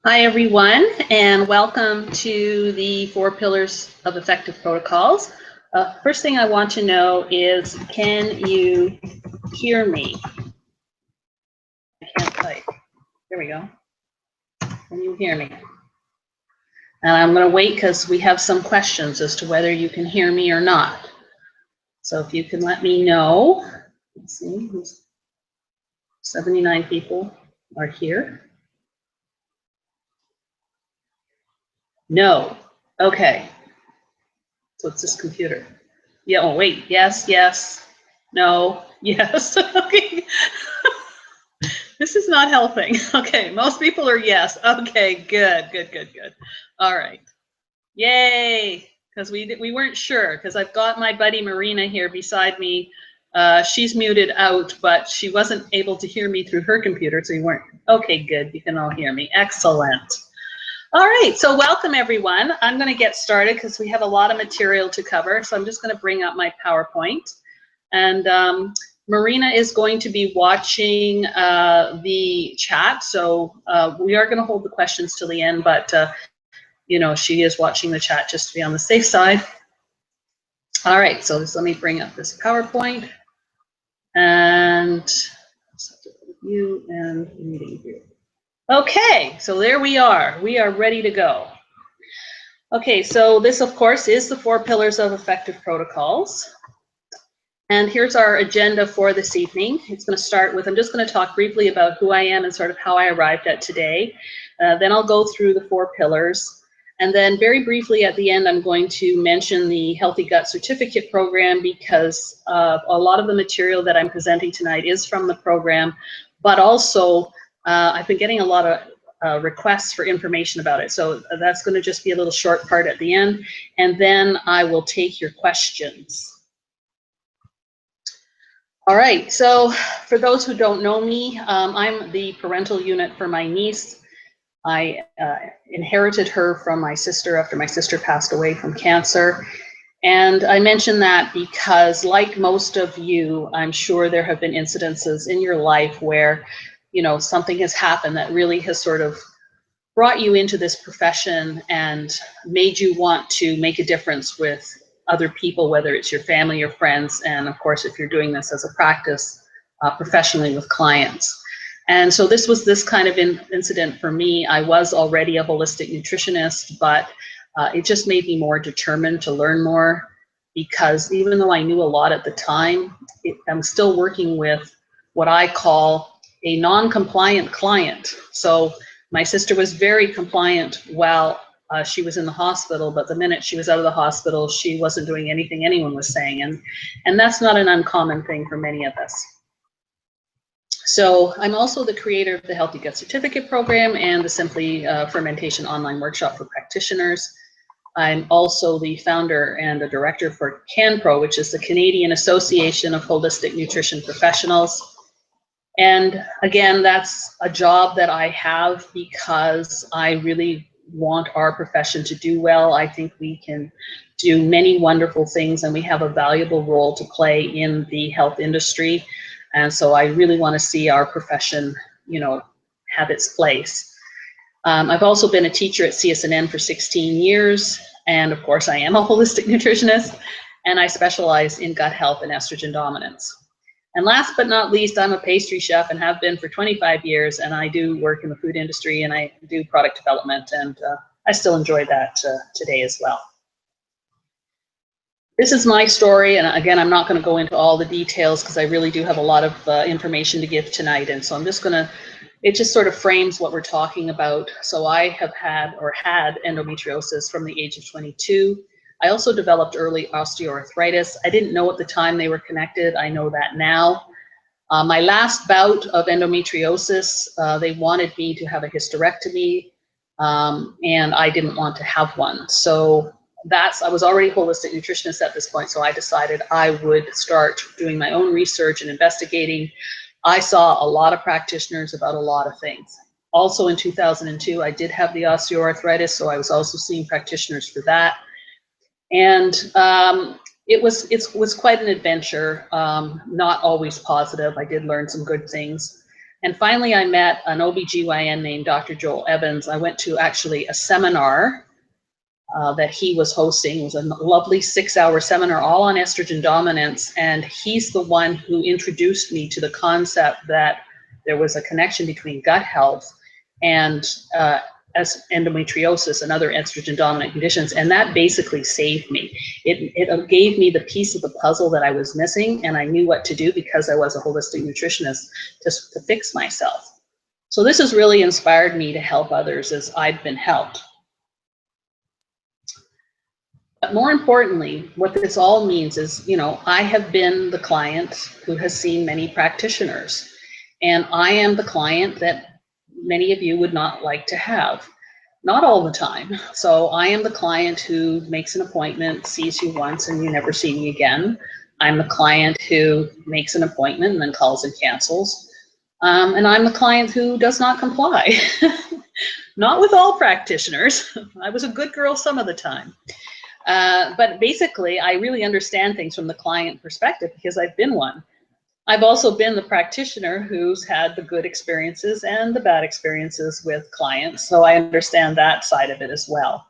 Hi, everyone, and welcome to the 4 Pillars of Effective Protocols. First thing I want to know is, can you hear me? I can't type. There we go. Can you hear me? And I'm going to wait because we have some questions as to whether you can hear me or not. So if you can let me know. Let's see, 79 people are here. No. Okay. So it's this computer. Yeah, oh, wait. Yes, yes. No, yes. Okay. This is not helping. Okay, most people are yes. Okay, good. All right. Yay, because we weren't sure, because I've got my buddy Marina here beside me. She's muted out, but she wasn't able to hear me through her computer, so you weren't. Okay, good. You can all hear me. Excellent. All right, so welcome everyone. I'm going to get started because we have a lot of material to cover. So I'm just going to bring up my PowerPoint. And Marina is going to be watching the chat. So we are going to hold the questions till the end, but you know, she is watching the chat just to be on the safe side. All right, so just let me bring up this PowerPoint. And you and meeting view. Okay, so there we are. We are ready to go. Okay, so this, of course, is the 4 Pillars of Effective Protocols. And here's our agenda for this evening. It's going to start with, I'm just going to talk briefly about who I am and sort of how I arrived at today. Then I'll go through the 4 pillars. And then very briefly at the end, I'm going to mention the Healthy Gut Certificate Program, because a lot of the material that I'm presenting tonight is from the program, but also I've been getting a lot of requests for information about it. So that's going to just be a little short part at the end. And then I will take your questions. All right, so for those who don't know me, I'm the parental unit for my niece. I inherited her from my sister after my sister passed away from cancer. And I mention that because, like most of you, I'm sure there have been incidences in your life where, you know, something has happened that really has sort of brought you into this profession and made you want to make a difference with other people, whether it's your family or friends, and of course, if you're doing this as a practice professionally with clients. And so this was this kind of incident for me. I was already a holistic nutritionist, but it just made me more determined to learn more, because even though I knew a lot at the time, I'm still working with what I call a non-compliant client. So my sister was very compliant while she was in the hospital, but the minute she was out of the hospital, she wasn't doing anything anyone was saying. And that's not an uncommon thing for many of us. So I'm also the creator of the Healthy Gut Certificate Program and the Simply Fermentation online workshop for practitioners. I'm also the founder and the director for CanPro, which is the Canadian Association of Holistic Nutrition Professionals. And again, that's a job that I have because I really want our profession to do well. I think we can do many wonderful things, and we have a valuable role to play in the health industry. And so I really want to see our profession, you know, have its place. I've also been a teacher at CSNN for 16 years. And of course, I am a holistic nutritionist, and I specialize in gut health and estrogen dominance. And last but not least, I'm a pastry chef and have been for 25 years, and I do work in the food industry and I do product development, and I still enjoy that today as well. This is my story, and again, I'm not going to go into all the details because I really do have a lot of information to give tonight, and so I'm just going to, it just sort of frames what we're talking about. So I have had endometriosis from the age of 22. I also developed early osteoarthritis. I didn't know at the time they were connected. I know that now. My last bout of endometriosis, they wanted me to have a hysterectomy, and I didn't want to have one. So I was already a holistic nutritionist at this point, so I decided I would start doing my own research and investigating. I saw a lot of practitioners about a lot of things. Also in 2002, I did have the osteoarthritis, so I was also seeing practitioners for that. And it was quite an adventure, not always positive. I did learn some good things. And finally, I met an OBGYN named Dr. Joel Evans. I went to actually a seminar that he was hosting. It was a lovely 6-hour seminar all on estrogen dominance. And he's the one who introduced me to the concept that there was a connection between gut health and as endometriosis and other estrogen dominant conditions, and that basically saved me. It gave me the piece of the puzzle that I was missing, and I knew what to do because I was a holistic nutritionist to fix myself. So this has really inspired me to help others as I've been helped. But more importantly, what this all means is, you know, I have been the client who has seen many practitioners, and I am the client that many of you would not like to have. Not all the time. So I am the client who makes an appointment, sees you once, and you never see me again. I'm the client who makes an appointment and then calls and cancels. And I'm the client who does not comply. Not with all practitioners. I was a good girl some of the time. But basically, I really understand things from the client perspective because I've been one. I've also been the practitioner who's had the good experiences and the bad experiences with clients, so I understand that side of it as well.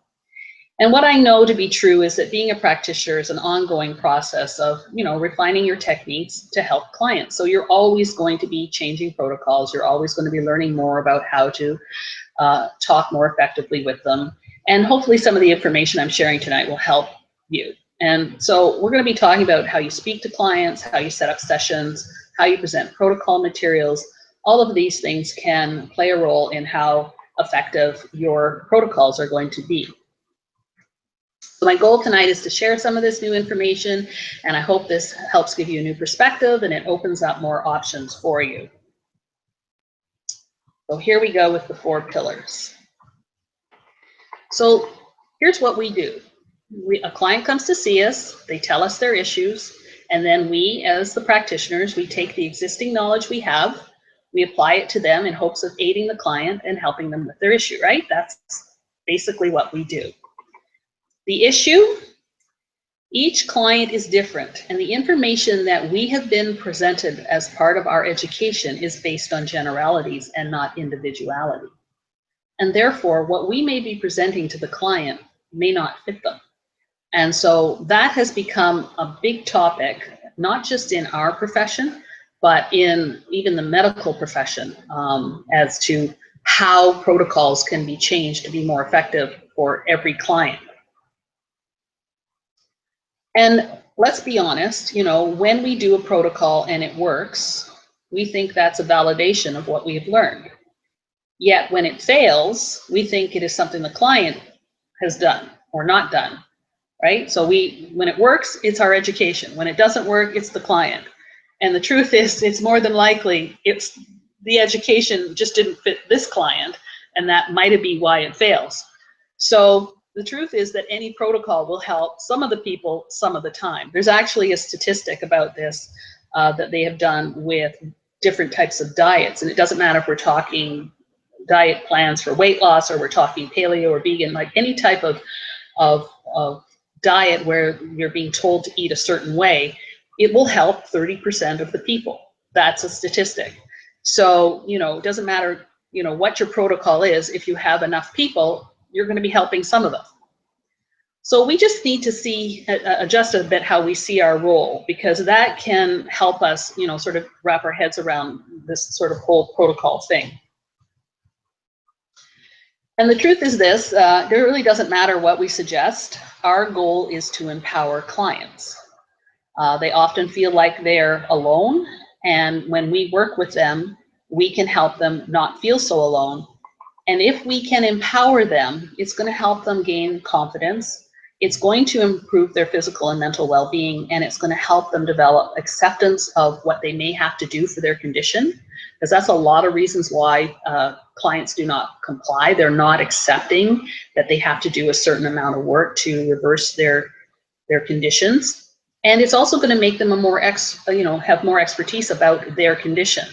And what I know to be true is that being a practitioner is an ongoing process of, you know, refining your techniques to help clients. So you're always going to be changing protocols. You're always going to be learning more about how to talk more effectively with them. And hopefully some of the information I'm sharing tonight will help you. And so we're going to be talking about how you speak to clients, how you set up sessions, how you present protocol materials. All of these things can play a role in how effective your protocols are going to be. So my goal tonight is to share some of this new information, and I hope this helps give you a new perspective and it opens up more options for you. So here we go with the 4 pillars. So here's what we do. A client comes to see us, they tell us their issues, and then we, as the practitioners, we take the existing knowledge we have, we apply it to them in hopes of aiding the client and helping them with their issue, right? That's basically what we do. The issue, each client is different, and the information that we have been presented as part of our education is based on generalities and not individuality. And therefore, what we may be presenting to the client may not fit them. And so that has become a big topic, not just in our profession, but in even the medical profession, as to how protocols can be changed to be more effective for every client. And let's be honest, you know, when we do a protocol and it works, we think that's a validation of what we've learned. Yet when it fails, we think it is something the client has done or not done. Right? So when it works, it's our education. When it doesn't work, it's the client. And the truth is, it's more than likely, it's the education just didn't fit this client, and that might be why it fails. So the truth is that any protocol will help some of the people some of the time. There's actually a statistic about this that they have done with different types of diets. And it doesn't matter if we're talking diet plans for weight loss or we're talking paleo or vegan, like any type of diet where you're being told to eat a certain way, it will help 30% of the people. That's a statistic. So, you know, it doesn't matter, you know, what your protocol is. If you have enough people, you're going to be helping some of them. So we just need to adjust a bit how we see our role, because that can help us, you know, sort of wrap our heads around this sort of whole protocol thing. And the truth is this, it really doesn't matter what we suggest. Our goal is to empower clients. They often feel like they're alone, and when we work with them, we can help them not feel so alone. And if we can empower them, it's going to help them gain confidence. It's going to improve their physical and mental well-being, and it's going to help them develop acceptance of what they may have to do for their condition, because that's a lot of reasons why clients do not comply. They're not accepting that they have to do a certain amount of work to reverse their conditions. And it's also going to make them have more expertise about their condition.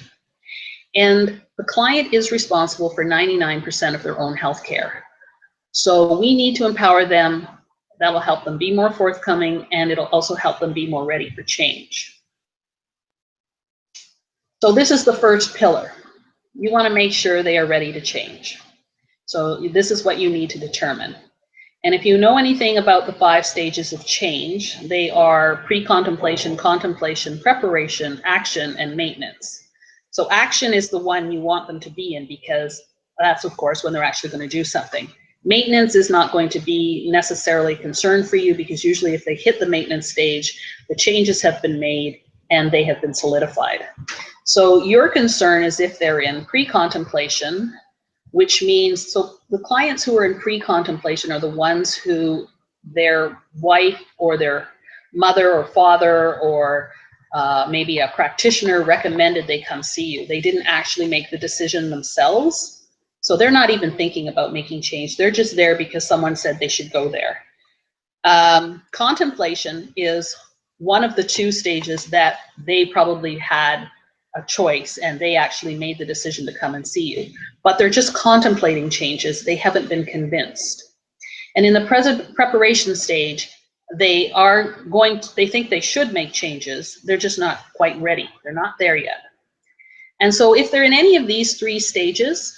And the client is responsible for 99% of their own health care. So we need to empower them. That will help them be more forthcoming, and it'll also help them be more ready for change. So this is the first pillar. you want to make sure they are ready to change. So this is what you need to determine. And if you know anything about the 5 stages of change, they are pre-contemplation, contemplation, preparation, action, and maintenance. So action is the one you want them to be in, because that's, of course, when they're actually going to do something. Maintenance is not going to be necessarily a concern for you, because usually if they hit the maintenance stage, the changes have been made and they have been solidified. So your concern is if they're in pre-contemplation, which means, so the clients who are in pre-contemplation are the ones who their wife or their mother or father or maybe a practitioner recommended they come see you. They didn't actually make the decision themselves. So they're not even thinking about making change. They're just there because someone said they should go there. Contemplation is one of the 2 stages that they probably had a choice and they actually made the decision to come and see you, but they're just contemplating changes. They haven't been convinced. And in the preparation stage, they think they should make changes. They're just not quite ready. They're not there yet. And so if they're in any of these 3 stages,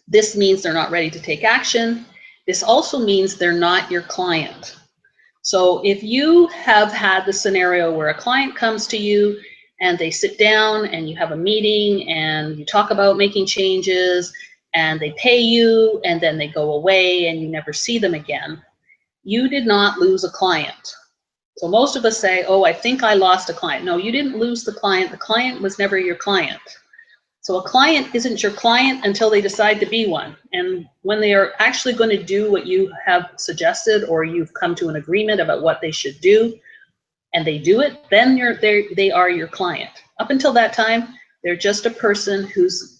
this means they're not ready to take action. This also means they're not your client. So if you have had the scenario where a client comes to you and they sit down and you have a meeting and you talk about making changes and they pay you and then they go away and you never see them again, you did not lose a client. So most of us say, oh, I think I lost a client. No, you didn't lose the client. The client was never your client. So a client isn't your client until they decide to be one. And when they are actually going to do what you have suggested, or you've come to an agreement about what they should do, and they do it, then they are your client. Up until that time, they're just a person who's,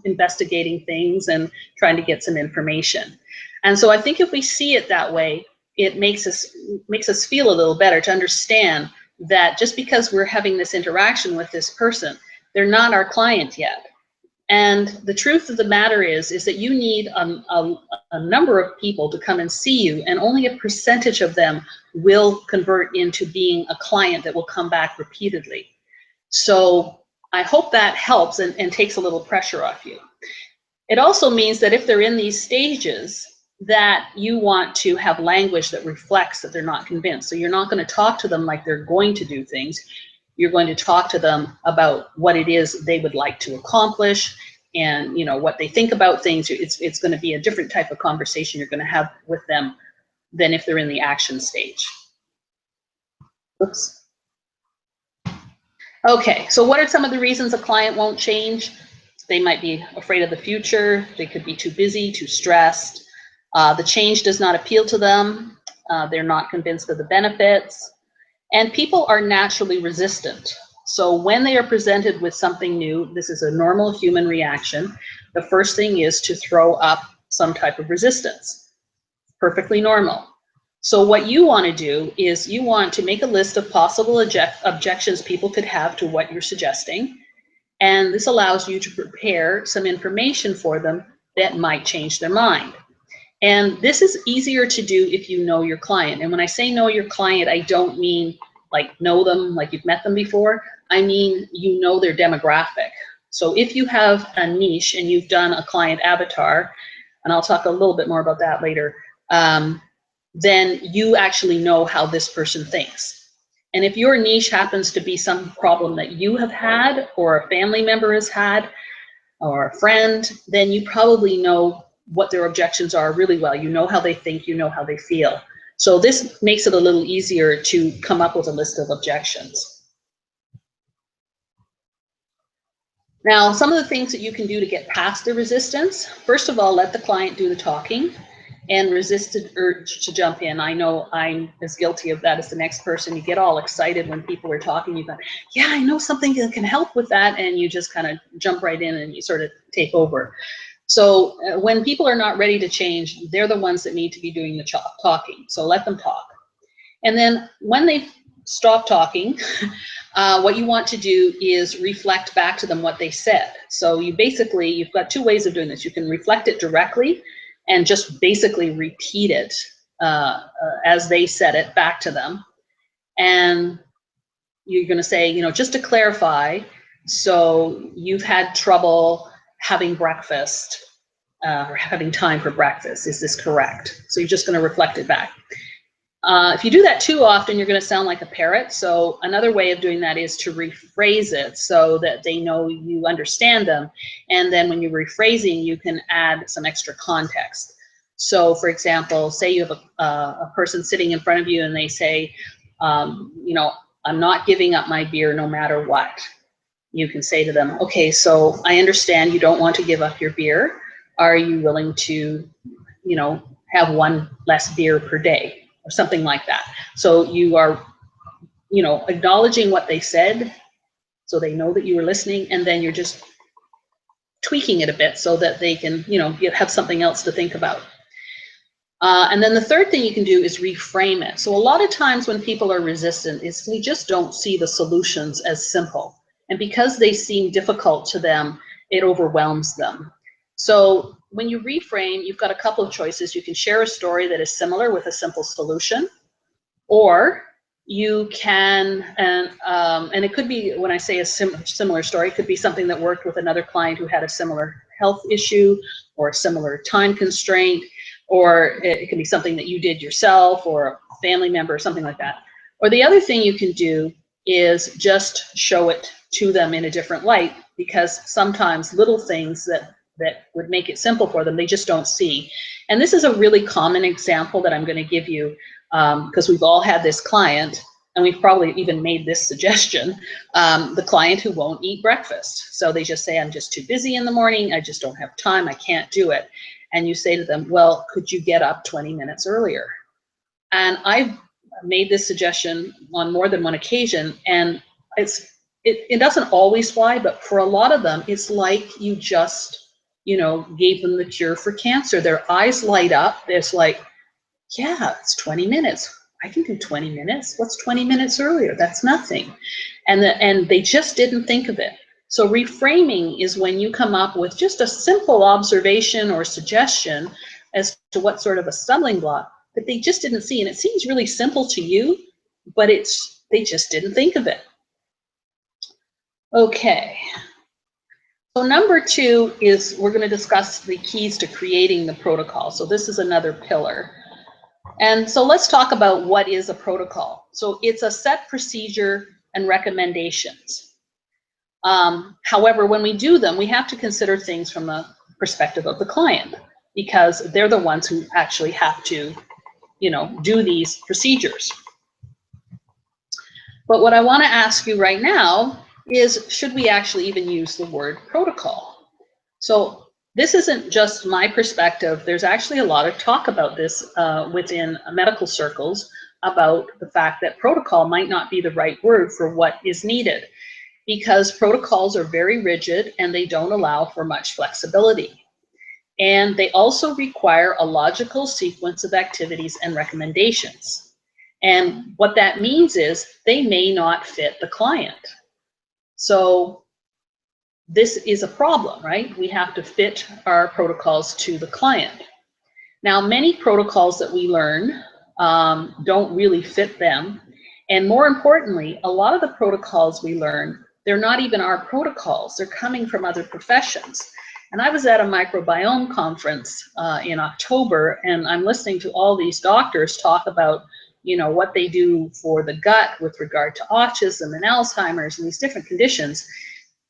investigating things and trying to get some information. And so I think if we see it that way, it makes us feel a little better to understand that just because we're having this interaction with this person, they're not our client yet. And the truth of the matter is that you need a number of people to come and see you, and only a percentage of them will convert into being a client that will come back repeatedly. So I hope that helps and takes a little pressure off you. It also means that if they're in these stages, that you want to have language that reflects that they're not convinced. So you're not going to talk to them like they're going to do things. You're going to talk to them about what it is they would like to accomplish and what they think about things. It's going to be a different type of conversation you're going to have with them than if they're in the action stage. Oops. Okay, so what are some of the reasons a client won't change? They might be afraid of the future. They could be too busy, too stressed. The change does not appeal to them. They're not convinced of the benefits. And people are naturally resistant. So when they are presented with something new, this is a normal human reaction. The first thing is to throw up some type of resistance. Perfectly normal. So what you want to do is you want to make a list of possible objections people could have to what you're suggesting. And this allows you to prepare some information for them that might change their mind. And this is easier to do if you know your client. And when I say know your client, I don't mean like know them like you've met them before. I mean, you know their demographic. So if you have a niche and you've done a client avatar, and I'll talk a little bit more about that later, then you actually know how this person thinks. And if your niche happens to be some problem that you have had, or a family member has had, or a friend, then you probably know what their objections are really well. You know how they think, you know how they feel. So this makes it a little easier to come up with a list of objections. Now, some of the things that you can do to get past the resistance, first of all, let the client do the talking and resist the urge to jump in. I know I'm as guilty of that as the next person. You get all excited when people are talking. You go, yeah, I know something that can help with that. And you just kind of jump right in and you sort of take over. So when people are not ready to change, they're the ones that need to be doing the talking. So let them talk. And then when they stop talking, what you want to do is reflect back to them what they said. So you've got 2 ways of doing this. You can reflect it directly and just basically repeat it as they said it back to them. And you're going to say, just to clarify, so you've had trouble having breakfast or having time for breakfast. Is this correct? So you're just going to reflect it back. If you do that too often, you're going to sound like a parrot. So another way of doing that is to rephrase it so that they know you understand them. And then when you're rephrasing, you can add some extra context. So for example, say you have a person sitting in front of you and they say, you know, I'm not giving up my beer no matter what. You can say to them, okay, so I understand you don't want to give up your beer. Are you willing to, you know, have one less beer per day? Or something like that. So you are, you know, acknowledging what they said so they know that you were listening, and then you're just tweaking it a bit so that they can, you know, have something else to think about. And then the third thing you can do is reframe it. So a lot of times when people are resistant, is they just don't see the solutions as simple. And because they seem difficult to them, it overwhelms them. So when you reframe, you've got a couple of choices. You can share a story that is similar with a simple solution, or you can, and it could be, when I say a similar story, it could be something that worked with another client who had a similar health issue or a similar time constraint, or it could be something that you did yourself or a family member or something like that. Or the other thing you can do is just show it to them in a different light, because sometimes little things that would make it simple for them, they just don't see. And this is a really common example that I'm going to give you, because we've all had this client, and we've probably even made this suggestion, the client who won't eat breakfast. So they just say, I'm just too busy in the morning, I just don't have time, I can't do it. And you say to them, well, could you get up 20 minutes earlier? And I've made this suggestion on more than one occasion, and it doesn't always fly, but for a lot of them, it's like you just, you know, gave them the cure for cancer. Their eyes light up. It's like, yeah, it's 20 minutes. I can do 20 minutes. What's 20 minutes earlier? That's nothing. And they just didn't think of it. So reframing is when you come up with just a simple observation or suggestion as to what sort of a stumbling block that they just didn't see. And it seems really simple to you, but they just didn't think of it. Okay. So number 2 is we're going to discuss the keys to creating the protocol. So this is another pillar. And so let's talk about what is a protocol. So it's a set procedure and recommendations. However, when we do them, we have to consider things from the perspective of the client, because they're the ones who actually have to, you know, do these procedures. But what I want to ask you right now is, should we actually even use the word protocol? So this isn't just my perspective. There's actually a lot of talk about this within medical circles, about the fact that protocol might not be the right word for what is needed, because protocols are very rigid and they don't allow for much flexibility. And they also require a logical sequence of activities and recommendations. And what that means is they may not fit the client. So this is a problem, right? We have to fit our protocols to the client. Now, many protocols that we learn don't really fit them. And more importantly, a lot of the protocols we learn, they're not even our protocols. They're coming from other professions. And I was at a microbiome conference in October, and I'm listening to all these doctors talk about, you know, what they do for the gut with regard to autism and Alzheimer's and these different conditions.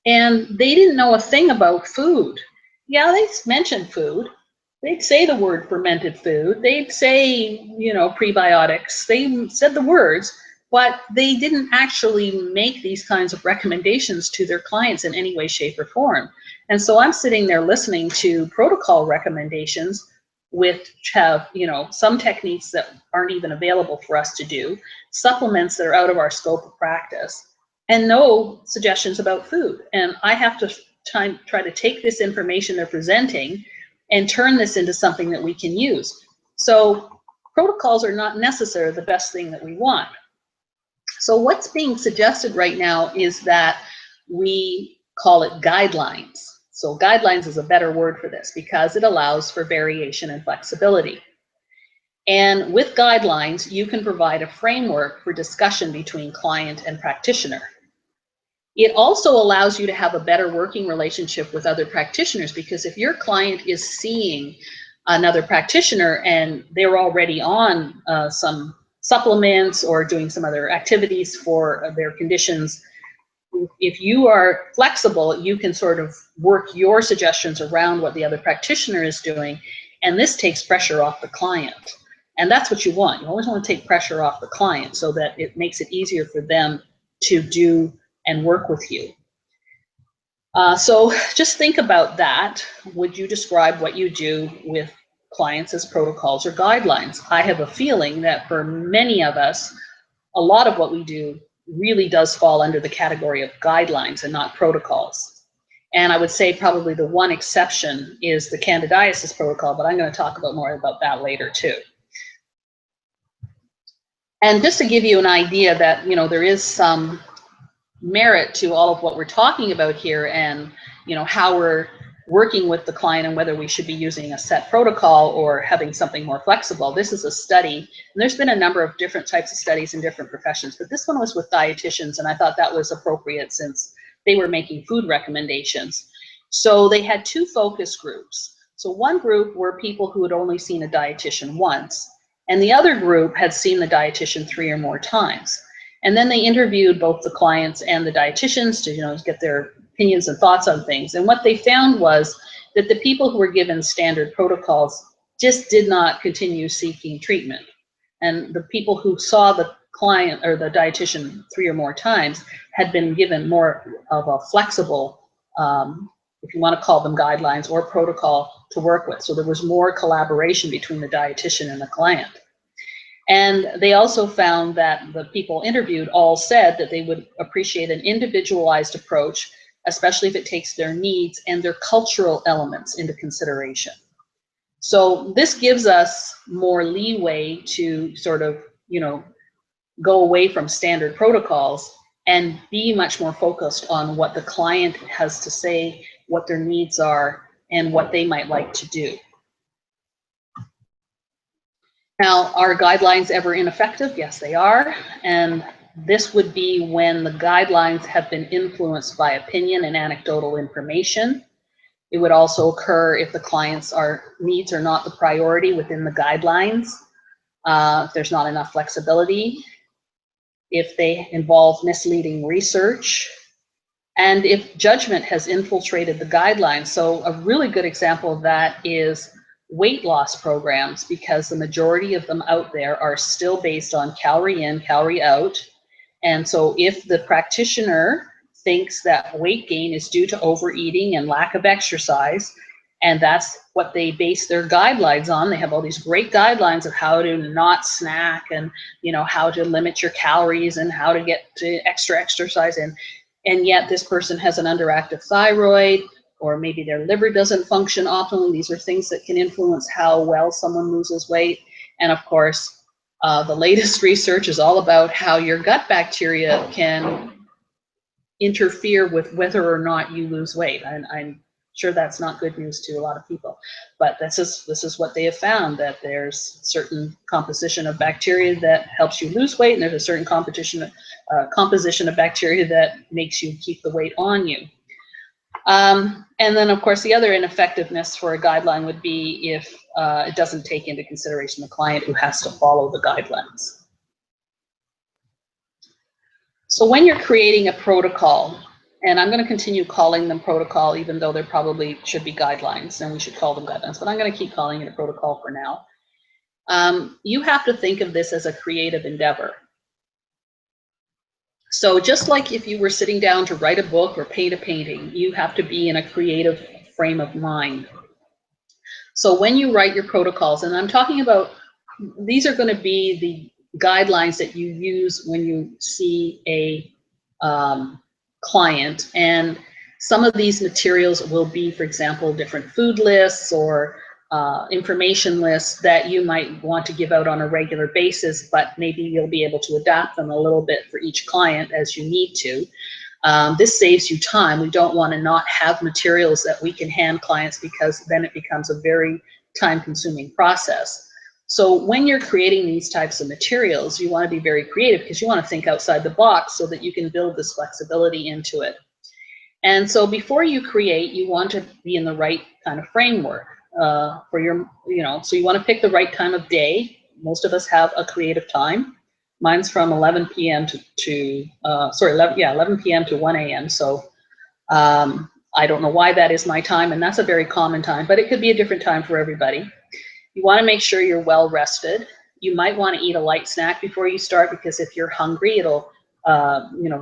And they didn't know a thing about food. Yeah, they mentioned food. They'd say the word fermented food. They'd say, you know, prebiotics. They said the words, but they didn't actually make these kinds of recommendations to their clients in any way, shape, or form. And so I'm sitting there listening to protocol recommendations which have, you know, some techniques that aren't even available for us to do, supplements that are out of our scope of practice, and no suggestions about food. And I have to try to take this information they're presenting and turn this into something that we can use. So protocols are not necessarily the best thing that we want. So what's being suggested right now is that we call it guidelines. So guidelines is a better word for this because it allows for variation and flexibility. And with guidelines, you can provide a framework for discussion between client and practitioner. It also allows you to have a better working relationship with other practitioners, because if your client is seeing another practitioner and they're already on some supplements or doing some other activities for their conditions, if you are flexible, you can sort of work your suggestions around what the other practitioner is doing, and this takes pressure off the client. And that's what you want. You always want to take pressure off the client so that it makes it easier for them to do and work with you. So just think about that. Would you describe what you do with clients as protocols or guidelines? I have a feeling that for many of us, a lot of what we do really does fall under the category of guidelines and not protocols. And I would say probably the one exception is the candidiasis protocol, but I'm going to talk more about that later too. And just to give you an idea that, you know, there is some merit to all of what we're talking about here, and, you know, how we're working with the client and whether we should be using a set protocol or having something more flexible. This is a study, and there's been a number of different types of studies in different professions, but this one was with dietitians, and I thought that was appropriate since they were making food recommendations. So they had two focus groups. So one group were people who had only seen a dietitian once, and the other group had seen the dietitian 3 or more times. And then they interviewed both the clients and the dietitians to, you know, get their opinions and thoughts on things. And what they found was that the people who were given standard protocols just did not continue seeking treatment. And the people who saw the client or the dietitian 3 or more times had been given more of a flexible, if you want to call them guidelines or protocol to work with. So there was more collaboration between the dietitian and the client. And they also found that the people interviewed all said that they would appreciate an individualized approach, especially if it takes their needs and their cultural elements into consideration. So this gives us more leeway to sort of, you know, go away from standard protocols and be much more focused on what the client has to say, what their needs are, and what they might like to do. Now, are guidelines ever ineffective? Yes, they are. And this would be when the guidelines have been influenced by opinion and anecdotal information. It would also occur if the client's needs are not the priority within the guidelines, if there's not enough flexibility, if they involve misleading research, and if judgment has infiltrated the guidelines. So a really good example of that is weight loss programs, because the majority of them out there are still based on calorie in, calorie out. And so if the practitioner thinks that weight gain is due to overeating and lack of exercise, and that's what they base their guidelines on, they have all these great guidelines of how to not snack and, you know, how to limit your calories and how to get to extra exercise in, and yet this person has an underactive thyroid, or maybe their liver doesn't function optimally. These are things that can influence how well someone loses weight. And of course, the latest research is all about how your gut bacteria can interfere with whether or not you lose weight. And I'm sure that's not good news to a lot of people, but this is what they have found, that there's certain composition of bacteria that helps you lose weight, and there's a certain composition of bacteria that makes you keep the weight on you. And then, of course, the other ineffectiveness for a guideline would be if it doesn't take into consideration the client who has to follow the guidelines. So when you're creating a protocol, and I'm going to continue calling them protocol, even though there probably should be guidelines, and we should call them guidelines, but I'm going to keep calling it a protocol for now. You have to think of this as a creative endeavor. So just like if you were sitting down to write a book or paint a painting, you have to be in a creative frame of mind. So when you write your protocols, and I'm talking about, these are going to be the guidelines that you use when you see a client, and some of these materials will be, for example, different food lists or information lists that you might want to give out on a regular basis, but maybe you'll be able to adapt them a little bit for each client as you need to. This saves you time. We don't want to not have materials that we can hand clients, because then it becomes a very time-consuming process. So when you're creating these types of materials, you want to be very creative because you want to think outside the box so that you can build this flexibility into it. And so before you create, you want to be in the right kind of framework for your, so you want to pick the right time of day. Most of us have a creative time. Mine's from 11 p.m. to 11 p.m. to 1 a.m. So I don't know why that is my time, and that's a very common time, but it could be a different time for everybody. You want to make sure you're well rested. You might want to eat a light snack before you start, because if you're hungry, it'll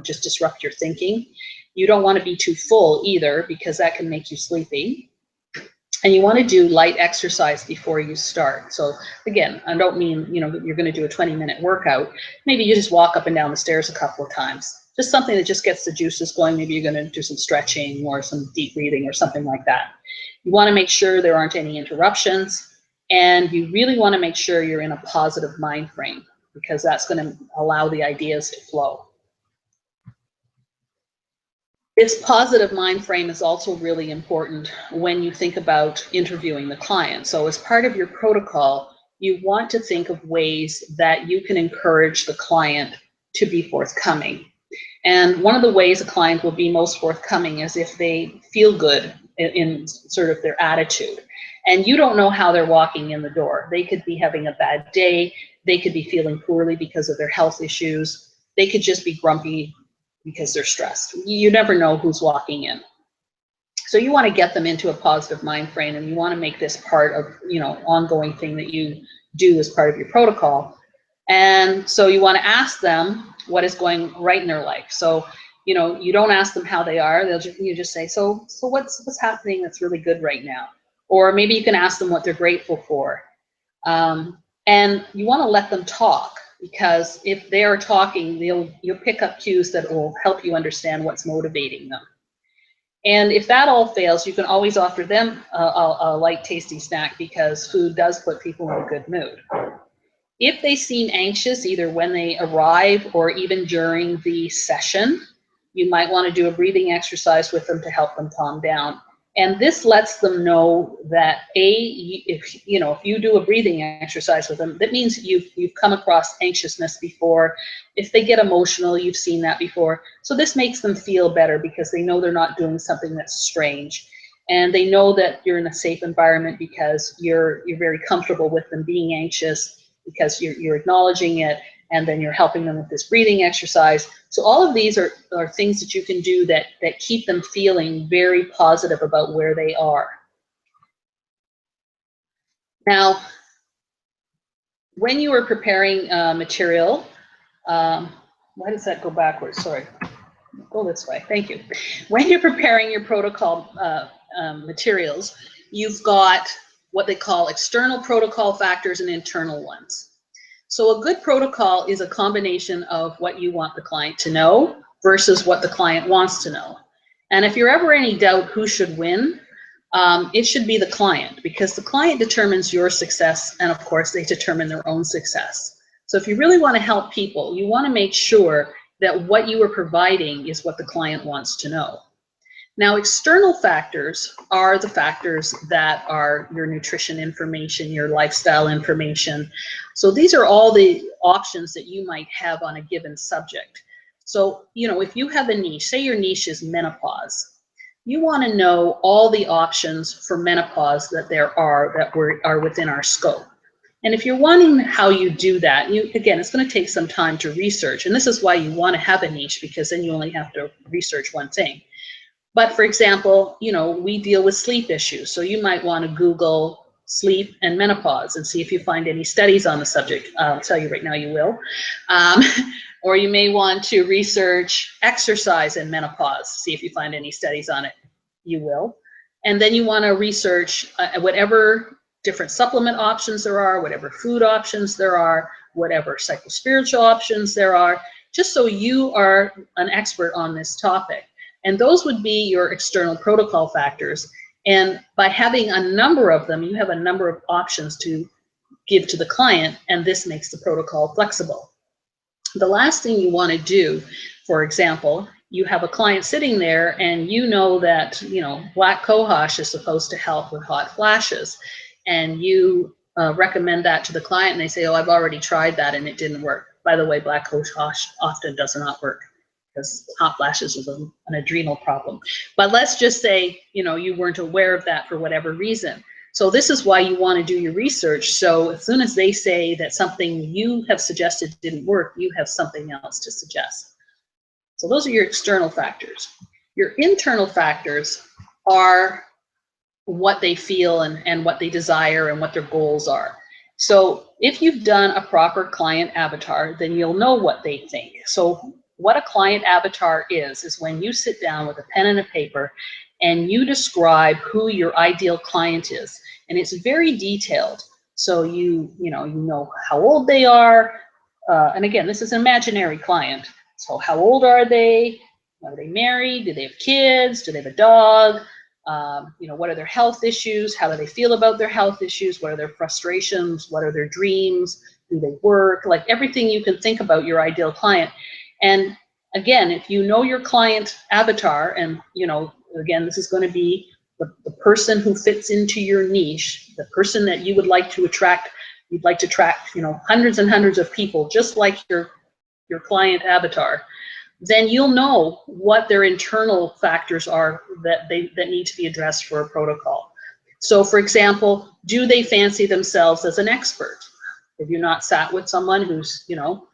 just disrupt your thinking. You don't want to be too full either, because that can make you sleepy. And you want to do light exercise before you start. So again, I don't mean, you're going to do a 20-minute workout. Maybe you just walk up and down the stairs a couple of times. Just something that just gets the juices going. Maybe you're going to do some stretching or some deep breathing or something like that. You want to make sure there aren't any interruptions. And you really want to make sure you're in a positive mind frame, because that's going to allow the ideas to flow. This positive mind frame is also really important when you think about interviewing the client. So as part of your protocol, you want to think of ways that you can encourage the client to be forthcoming. And one of the ways a client will be most forthcoming is if they feel good in sort of their attitude. And you don't know how they're walking in the door. They could be having a bad day. They could be feeling poorly because of their health issues. They could just be grumpy because they're stressed. You never know who's walking in. So you want to get them into a positive mind frame, and you want to make this part of, ongoing thing that you do as part of your protocol. And so you want to ask them what is going right in their life. So, you don't ask them how they are. You just say, so what's happening that's really good right now? Or maybe you can ask them what they're grateful for. And you want to let them talk, because if they are talking, you'll pick up cues that will help you understand what's motivating them. And if that all fails, you can always offer them a light, tasty snack, because food does put people in a good mood. If they seem anxious, either when they arrive or even during the session, you might want to do a breathing exercise with them to help them calm down. And this lets them know that if you do a breathing exercise with them, that means you've come across anxiousness before. If they get emotional, you've seen that before. So this makes them feel better, because they know they're not doing something that's strange, and they know that you're in a safe environment because you're very comfortable with them being anxious, because you're acknowledging it, and then you're helping them with this breathing exercise. So all of these are things that you can do that keep them feeling very positive about where they are. Now, when you are preparing material, why does that go backwards? Sorry, go this way, thank you. When you're preparing your protocol materials, you've got what they call external protocol factors and internal ones. So a good protocol is a combination of what you want the client to know versus what the client wants to know. And if you're ever any doubt who should win, it should be the client, because the client determines your success, and of course they determine their own success. So if you really want to help people, you want to make sure that what you are providing is what the client wants to know. Now, external factors are the factors that are your nutrition information, your lifestyle information. So these are all the options that you might have on a given subject. So, if you have a niche, say your niche is menopause, you want to know all the options for menopause that there are that are within our scope. And if you're wanting how you do that, again, it's going to take some time to research. And this is why you want to have a niche, because then you only have to research one thing. But for example, we deal with sleep issues. So you might want to Google sleep and menopause and see if you find any studies on the subject. I'll tell you right now, you will. Or you may want to research exercise and menopause, see if you find any studies on it. You will. And then you want to research whatever different supplement options there are, whatever food options there are, whatever psychospiritual options there are, just so you are an expert on this topic. And those would be your external protocol factors. And by having a number of them, you have a number of options to give to the client, and this makes the protocol flexible. The last thing you want to do, for example, you have a client sitting there and you know that, black cohosh is supposed to help with hot flashes. And you recommend that to the client and they say, oh, I've already tried that and it didn't work. By the way, black coach often does not work because hot flashes is an adrenal problem. But let's just say, you know, you weren't aware of that for whatever reason. So this is why you want to do your research. So as soon as they say that something you have suggested didn't work, you have something else to suggest. So those are your external factors. Your internal factors are what they feel and what they desire and what their goals are. So if you've done a proper client avatar, then you'll know what they think. So what a client avatar is when you sit down with a pen and a paper and you describe who your ideal client is. And it's very detailed. So you know how old they are. And again, this is an imaginary client. So how old are they? Are they married? Do they have kids? Do they have a dog? You know, what are their health issues? How do they feel about their health issues? What are their frustrations? What are their dreams? Do they work? Like everything you can think about your ideal client. And again, if you know your client avatar, and you know, again, this is going to be the person who fits into your niche, the person that you would like to attract. You'd like to attract, you know, hundreds and hundreds of people, just like your client avatar. Then you'll know what their internal factors are that need to be addressed for a protocol. So for example, do they fancy themselves as an expert? Have you not sat with someone who's, you know,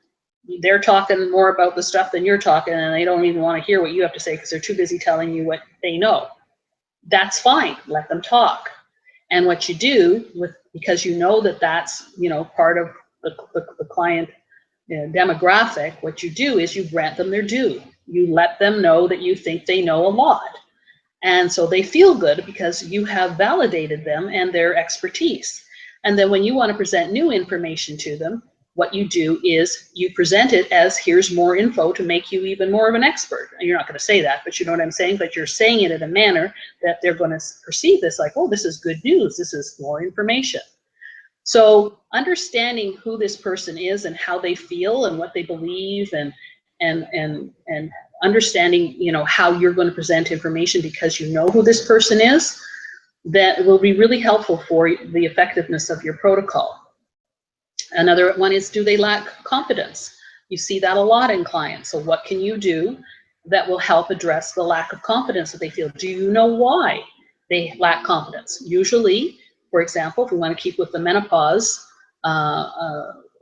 they're talking more about the stuff than you're talking and they don't even want to hear what you have to say because they're too busy telling you what they know? That's fine, let them talk. And what you do because you know that that's, you know, part of the client demographic, what you do is you grant them their due. You let them know that you think they know a lot. And so they feel good because you have validated them and their expertise. And then when you want to present new information to them, what you do is you present it as here's more info to make you even more of an expert. And you're not going to say that, but you know what I'm saying? But you're saying it in a manner that they're going to perceive this like, oh, this is good news. This is more information. So understanding who this person is and how they feel and what they believe and understanding, you know, how you're going to present information because you know who this person is, that will be really helpful for the effectiveness of your protocol. Another one is, do they lack confidence? You see that a lot in clients. So what can you do that will help address the lack of confidence that they feel? Do you know why they lack confidence? Usually, for example, if we want to keep with the menopause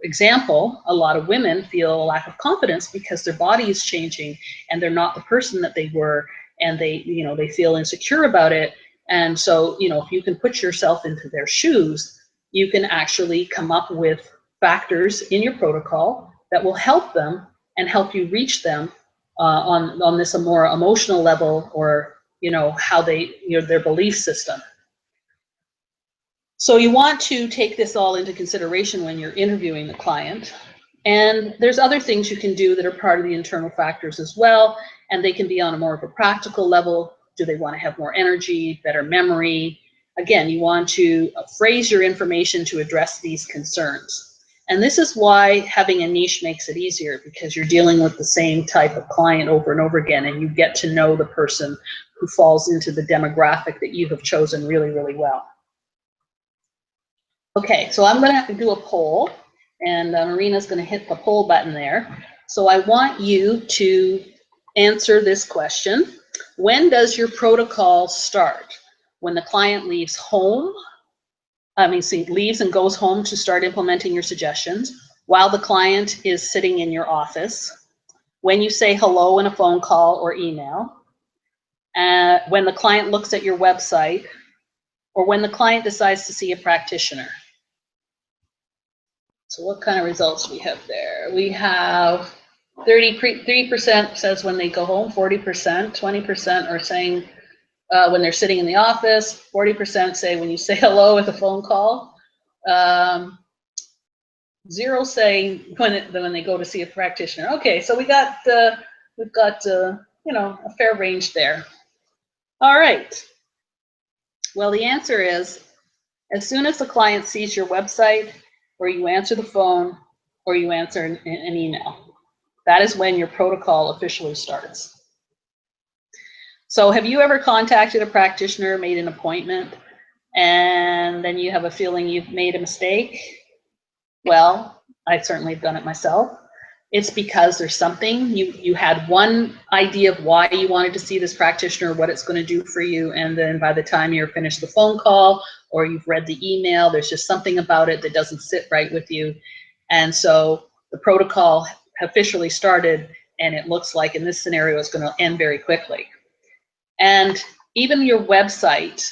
example, a lot of women feel a lack of confidence because their body is changing and they're not the person that they were, and they, you know, they feel insecure about it. And so, you know, if you can put yourself into their shoes, you can actually come up with factors in your protocol that will help them and help you reach them on this a more emotional level, or, you know, how they, you know, their belief system. So you want to take this all into consideration when you're interviewing the client. And there's other things you can do that are part of the internal factors as well, and they can be on a more of a practical level. Do they want to have more energy, better memory? Again, you want to phrase your information to address these concerns. And this is why having a niche makes it easier, because you're dealing with the same type of client over and over again, and you get to know the person who falls into the demographic that you have chosen really, really well. Okay, so I'm going to have to do a poll, and Marina's going to hit the poll button there. So I want you to answer this question. When does your protocol start? When the client leaves home, leaves and goes home to start implementing your suggestions, while the client is sitting in your office, when you say hello in a phone call or email, when the client looks at your website, or when the client decides to see a practitioner. So what kind of results do we have there? We have 33% says when they go home, 40%, 20% are saying when they're sitting in the office, 40% say when you say hello with a phone call, 0 saying when they go to see a practitioner. Okay, so we've got you know, a fair range there. All right. Well, the answer is, as soon as the client sees your website, or you answer the phone, or you answer an email, that is when your protocol officially starts. So have you ever contacted a practitioner, made an appointment, and then you have a feeling you've made a mistake. Well, I certainly have done it myself. It's because there's something, you had one idea of why you wanted to see this practitioner, what it's going to do for you, and then by the time you're finished the phone call or you've read the email, there's just something about it that doesn't sit right with you. And so the protocol officially started, and it looks like in this scenario it's going to end very quickly. And even your website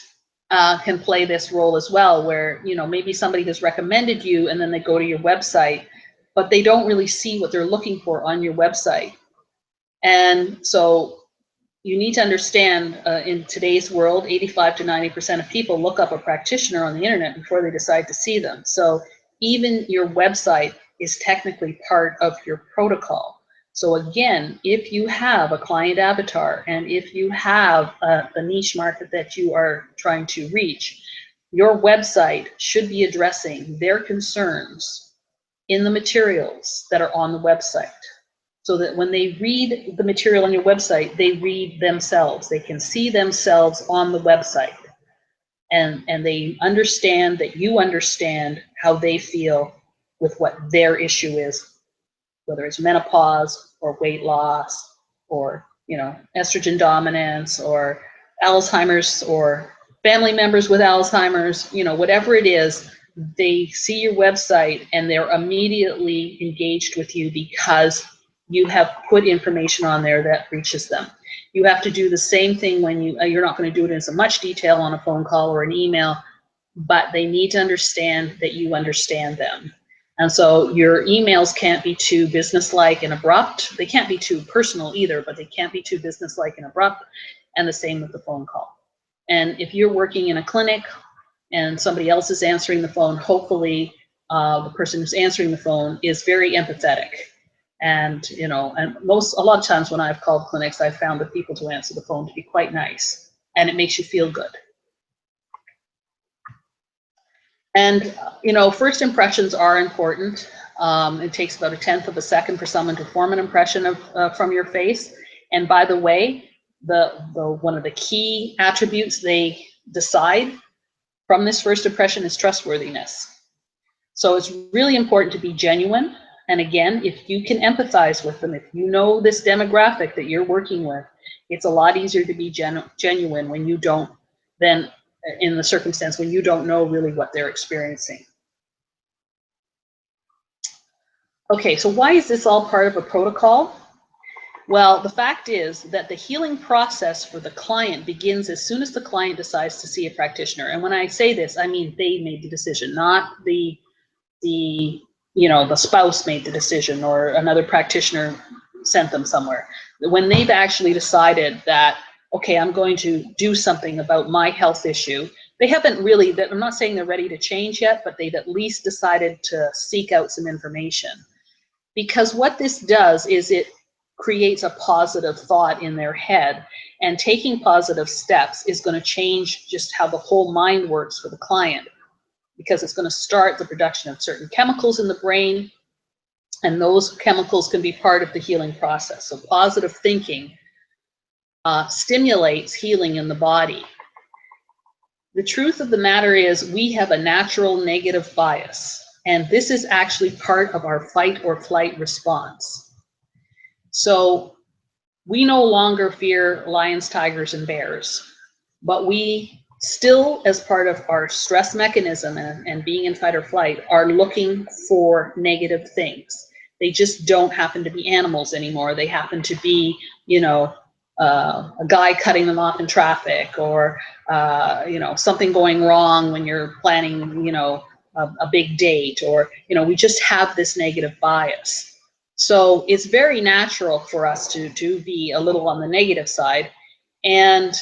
can play this role as well, where maybe somebody has recommended you and then they go to your website, but they don't really see what they're looking for on your website. And so you need to understand, in today's world, 85 to 90% of people look up a practitioner on the internet before they decide to see them. So even your website is technically part of your protocol. So again, if you have a client avatar and if you have a niche market that you are trying to reach, your website should be addressing their concerns in the materials that are on the website, so that when they read the material on your website, they read themselves. They can see themselves on the website, and they understand that you understand how they feel with what their issue is, whether it's menopause or weight loss or estrogen dominance or Alzheimer's or family members with Alzheimer's, whatever it is. They see your website and they're immediately engaged with you because you have put information on there that reaches them. You have to do the same thing when you're not going to do it in so much detail on a phone call or an email, but they need to understand that you understand them. And so your emails can't be too businesslike and abrupt. They can't be too personal either, but they can't be too businesslike and abrupt. And the same with the phone call. And if you're working in a clinic and somebody else is answering the phone, hopefully the person who's answering the phone is very empathetic. And a lot of times when I've called clinics, I've found the people to answer the phone to be quite nice, and it makes you feel good. And first impressions are important. It takes about 1/10 of a second for someone to form an impression of from your face. And by the way, one of the key attributes they decide from this first impression is trustworthiness. So it's really important to be genuine. And again, if you can empathize with them, if you know this demographic that you're working with, it's a lot easier to be genuine when you don't, than in the circumstance when you don't know really what they're experiencing. Okay, so why is this all part of a protocol? Well, the fact is that the healing process for the client begins as soon as the client decides to see a practitioner. And when I say this, I mean they made the decision, not the spouse made the decision or another practitioner sent them somewhere. When they've actually decided that, okay, I'm going to do something about my health issue, they haven't really, I'm not saying they're ready to change yet, but they've at least decided to seek out some information. Because what this does is it creates a positive thought in their head, and taking positive steps is going to change just how the whole mind works for the client, because it's going to start the production of certain chemicals in the brain, and those chemicals can be part of the healing process. So positive thinking stimulates healing in the body. The truth of the matter is we have a natural negative bias, and this is actually part of our fight or flight response. So we no longer fear lions, tigers, and bears, but we still, as part of our stress mechanism and being in fight or flight, are looking for negative things. They just don't happen to be animals anymore. They happen to be, a guy cutting them off in traffic, or something going wrong when you're planning, a big date, or we just have this negative bias. So it's very natural for us to be a little on the negative side and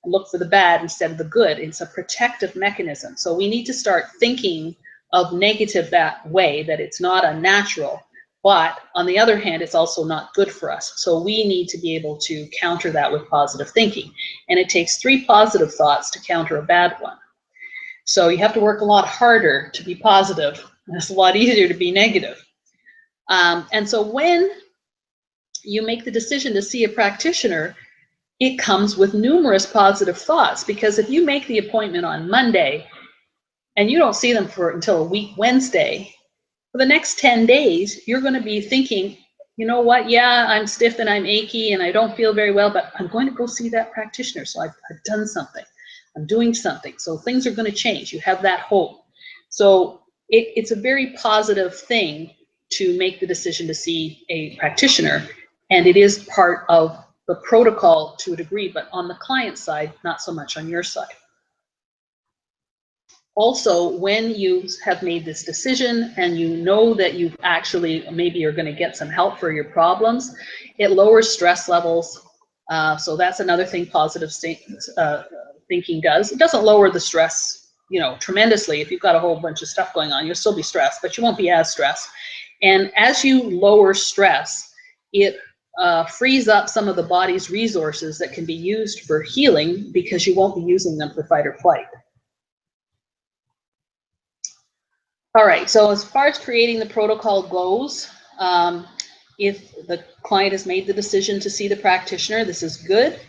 look for the bad instead of the good. It's a protective mechanism. So we need to start thinking of negative that way, that it's not unnatural, but on the other hand, it's also not good for us. So we need to be able to counter that with positive thinking. And it takes 3 positive thoughts to counter a bad one. So you have to work a lot harder to be positive, and it's a lot easier to be negative. And so when you make the decision to see a practitioner, it comes with numerous positive thoughts, because if you make the appointment on Monday and you don't see them until a week Wednesday, for the next 10 days, you're going to be thinking, you know what, yeah, I'm stiff and I'm achy and I don't feel very well, but I'm going to go see that practitioner. So I've done something. I'm doing something. So things are going to change. You have that hope. So it's a very positive thing to make the decision to see a practitioner. And it is part of the protocol to a degree, but on the client side, not so much on your side. Also, when you have made this decision and you know that you actually maybe you're going to get some help for your problems, it lowers stress levels. So that's another thing positive thinking does. It doesn't lower the stress, you know, tremendously. If you've got a whole bunch of stuff going on, you'll still be stressed, but you won't be as stressed. And as you lower stress, it frees up some of the body's resources that can be used for healing because you won't be using them for fight or flight. All right, so as far as creating the protocol goes, if the client has made the decision to see the practitioner, this is good,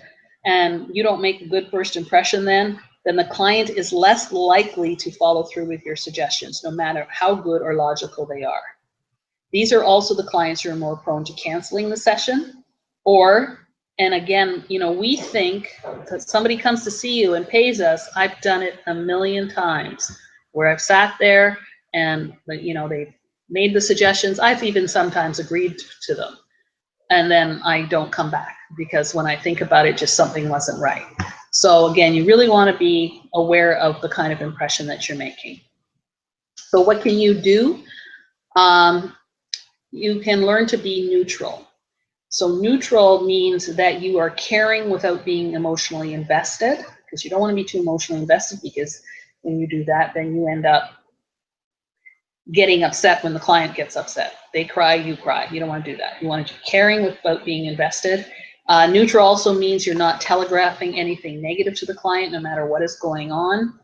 and you don't make a good first impression then the client is less likely to follow through with your suggestions, no matter how good or logical they are. These are also the clients who are more prone to canceling the session, and again, you know, we think that somebody comes to see you and pays us. I've done it a million times where I've sat there and, you know, they've made the suggestions. I've even sometimes agreed to them. And then I don't come back because when I think about it, just something wasn't right. So again, you really want to be aware of the kind of impression that you're making. So what can you do? You can learn to be neutral. So neutral means that you are caring without being emotionally invested, because you don't want to be too emotionally invested, because when you do that, then you end up getting upset when the client gets upset. They cry, you cry. You don't want to do that. You want to be caring without being invested. Neutral also means you're not telegraphing anything negative to the client, no matter what is going on.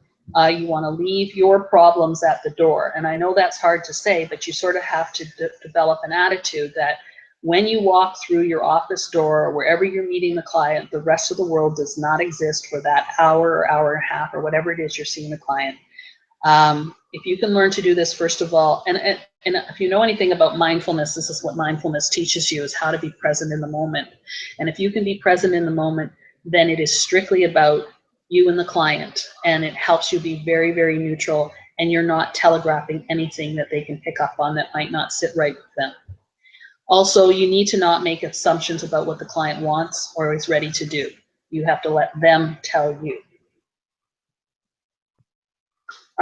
You want to leave your problems at the door. And I know that's hard to say, but you sort of have to develop an attitude that when you walk through your office door or wherever you're meeting the client, the rest of the world does not exist for that hour or hour and a half or whatever it is you're seeing the client. If you can learn to do this, first of all, and if you know anything about mindfulness, this is what mindfulness teaches you, is how to be present in the moment. And if you can be present in the moment, then it is strictly about you and the client, and it helps you be very, very neutral, and you're not telegraphing anything that they can pick up on that might not sit right with them. Also, you need to not make assumptions about what the client wants or is ready to do. You have to let them tell you.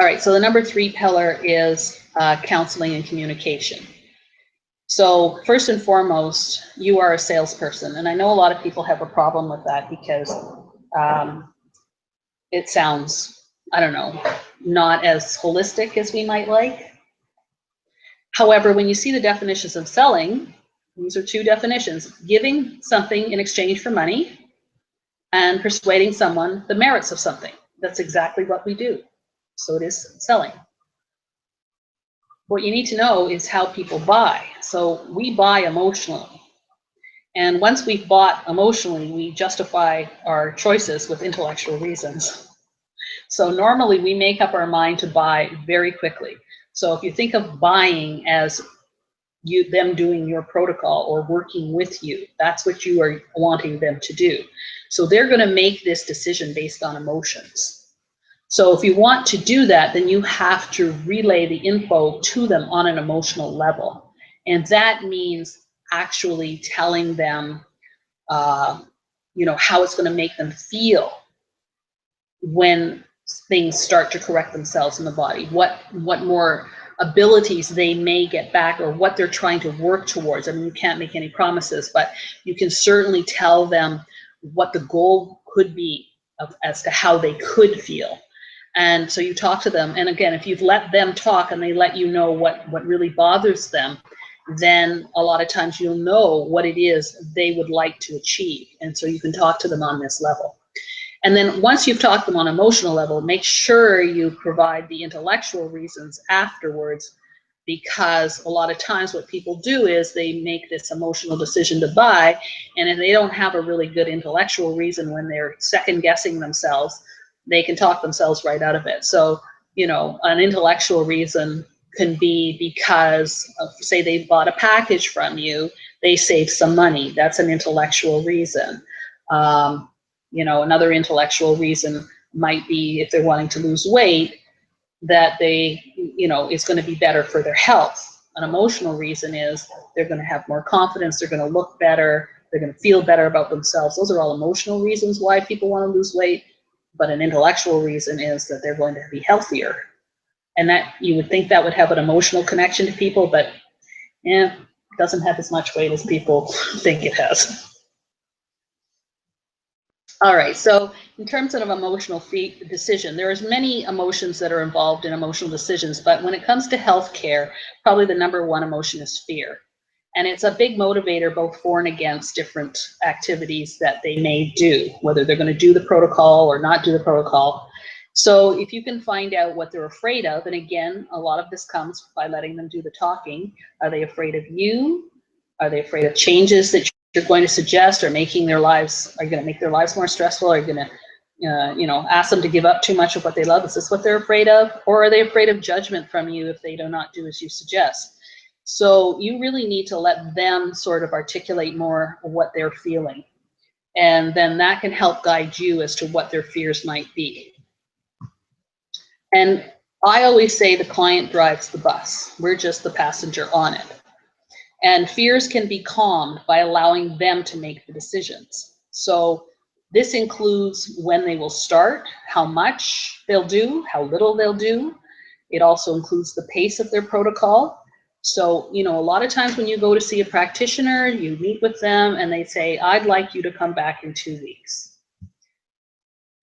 All right, so the number 3 pillar is counseling and communication. So first and foremost, you are a salesperson, and I know a lot of people have a problem with that because it sounds, I don't know, not as holistic as we might like. However, when you see the definitions of selling, these are 2 definitions: giving something in exchange for money and persuading someone the merits of something. That's exactly what we do. So it is selling. What you need to know is how people buy. So we buy emotionally. And once we've bought emotionally, we justify our choices with intellectual reasons. So normally we make up our mind to buy very quickly. So if you think of buying as them doing your protocol or working with you, that's what you are wanting them to do. So they're going to make this decision based on emotions. So if you want to do that, then you have to relay the info to them on an emotional level. And that means actually telling them, you know, how it's going to make them feel when things start to correct themselves in the body, what more abilities they may get back, or what they're trying to work towards. I mean, you can't make any promises, but you can certainly tell them what the goal could be as to how they could feel. And so you talk to them, and again, if you've let them talk and they let you know what really bothers them, then a lot of times you'll know what it is they would like to achieve. And so you can talk to them on this level. And then once you've talked them on an emotional level, make sure you provide the intellectual reasons afterwards, because a lot of times what people do is they make this emotional decision to buy, and if they don't have a really good intellectual reason when they're second guessing themselves, they can talk themselves right out of it. So you know, an intellectual reason can be because of, say they bought a package from you, they saved some money. That's an intellectual reason. You know, another intellectual reason might be if they're wanting to lose weight, that they, you know, it's going to be better for their health. An emotional reason is they're going to have more confidence, they're going to look better, they're going to feel better about themselves. Those are all emotional reasons why people want to lose weight. But an intellectual reason is that they're going to be healthier. And that, you would think that would have an emotional connection to people, but yeah, it doesn't have as much weight as people think it has. All right, so in terms of emotional decision, there's many emotions that are involved in emotional decisions, but when it comes to healthcare, probably the number one emotion is fear. And it's a big motivator both for and against different activities that they may do, whether they're going to do the protocol or not do the protocol. So if you can find out what they're afraid of, and again, a lot of this comes by letting them do the talking. Are they afraid of you? Are they afraid of changes that you're going to suggest, or making their lives, are you going to make their lives more stressful? Are you going to, you know, ask them to give up too much of what they love? Is this what they're afraid of? Or are they afraid of judgment from you if they do not do as you suggest? So you really need to let them sort of articulate more what they're feeling. And then that can help guide you as to what their fears might be. And I always say the client drives the bus. We're just the passenger on it. And fears can be calmed by allowing them to make the decisions. So this includes when they will start, how much they'll do, how little they'll do. It also includes the pace of their protocol. So, you know, a lot of times when you go to see a practitioner, you meet with them and they say, I'd like you to come back in 2 weeks.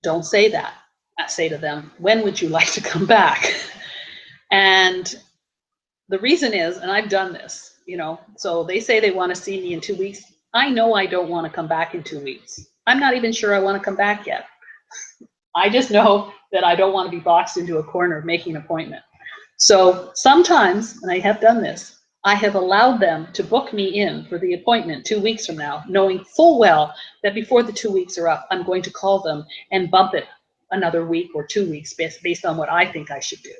Don't say that. I say to them, when would you like to come back? And the reason is, and I've done this, you know, so they say they want to see me in 2 weeks. I know I don't want to come back in 2 weeks. I'm not even sure I want to come back yet. I just know that I don't want to be boxed into a corner making an appointment. So sometimes, and I have done this, I have allowed them to book me in for the appointment 2 weeks from now, knowing full well that before the 2 weeks are up, I'm going to call them and bump it another week or 2 weeks based on what I think I should do.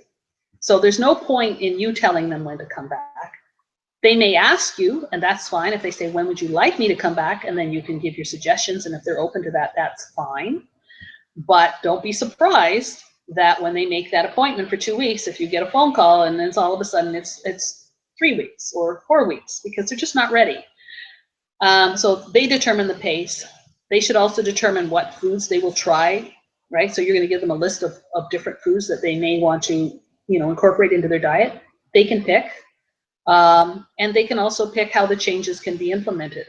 So there's no point in you telling them when to come back. They may ask you, and that's fine. If they say, when would you like me to come back? And then you can give your suggestions. And if they're open to that, that's fine. But don't be surprised that when they make that appointment for 2 weeks, if you get a phone call and then all of a sudden it's 3 weeks or 4 weeks, because they're just not ready. So they determine the pace. They should also determine what foods they will try, right? So you're going to give them a list of different foods that they may want to, you know, incorporate into their diet. They can pick, and they can also pick how the changes can be implemented.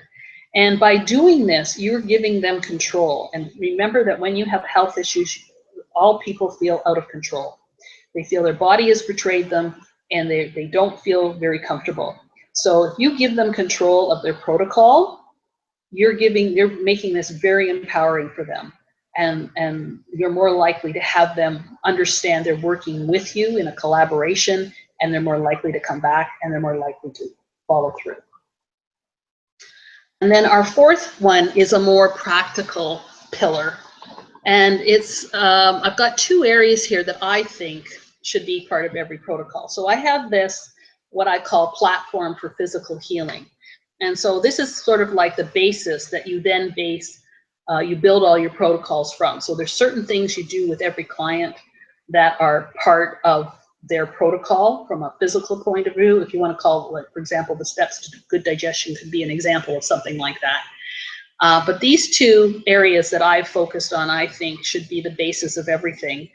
And by doing this, you're giving them control. And remember that when you have health issues, all people feel out of control. They feel their body has betrayed them, and they don't feel very comfortable. So if you give them control of their protocol, you're making this very empowering for them. And you're more likely to have them understand they're working with you in a collaboration, and they're more likely to come back, and they're more likely to follow through. And then our fourth one is a more practical pillar. And it's, I've got 2 areas here that I think should be part of every protocol. So I have this, what I call platform for physical healing. And so this is sort of like the basis that you then you build all your protocols from. So there's certain things you do with every client that are part of their protocol from a physical point of view. If you want to call, like, for example, the steps to good digestion could be an example of something like that. But these 2 areas that I've focused on, I think, should be the basis of everything.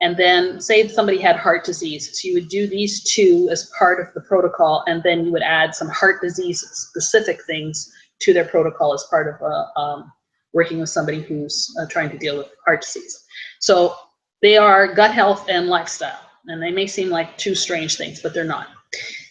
And then say if somebody had heart disease, so you would do these 2 as part of the protocol, and then you would add some heart disease specific things to their protocol as part of working with somebody who's trying to deal with heart disease. So they are gut health and lifestyle, and they may seem like 2 strange things, but they're not.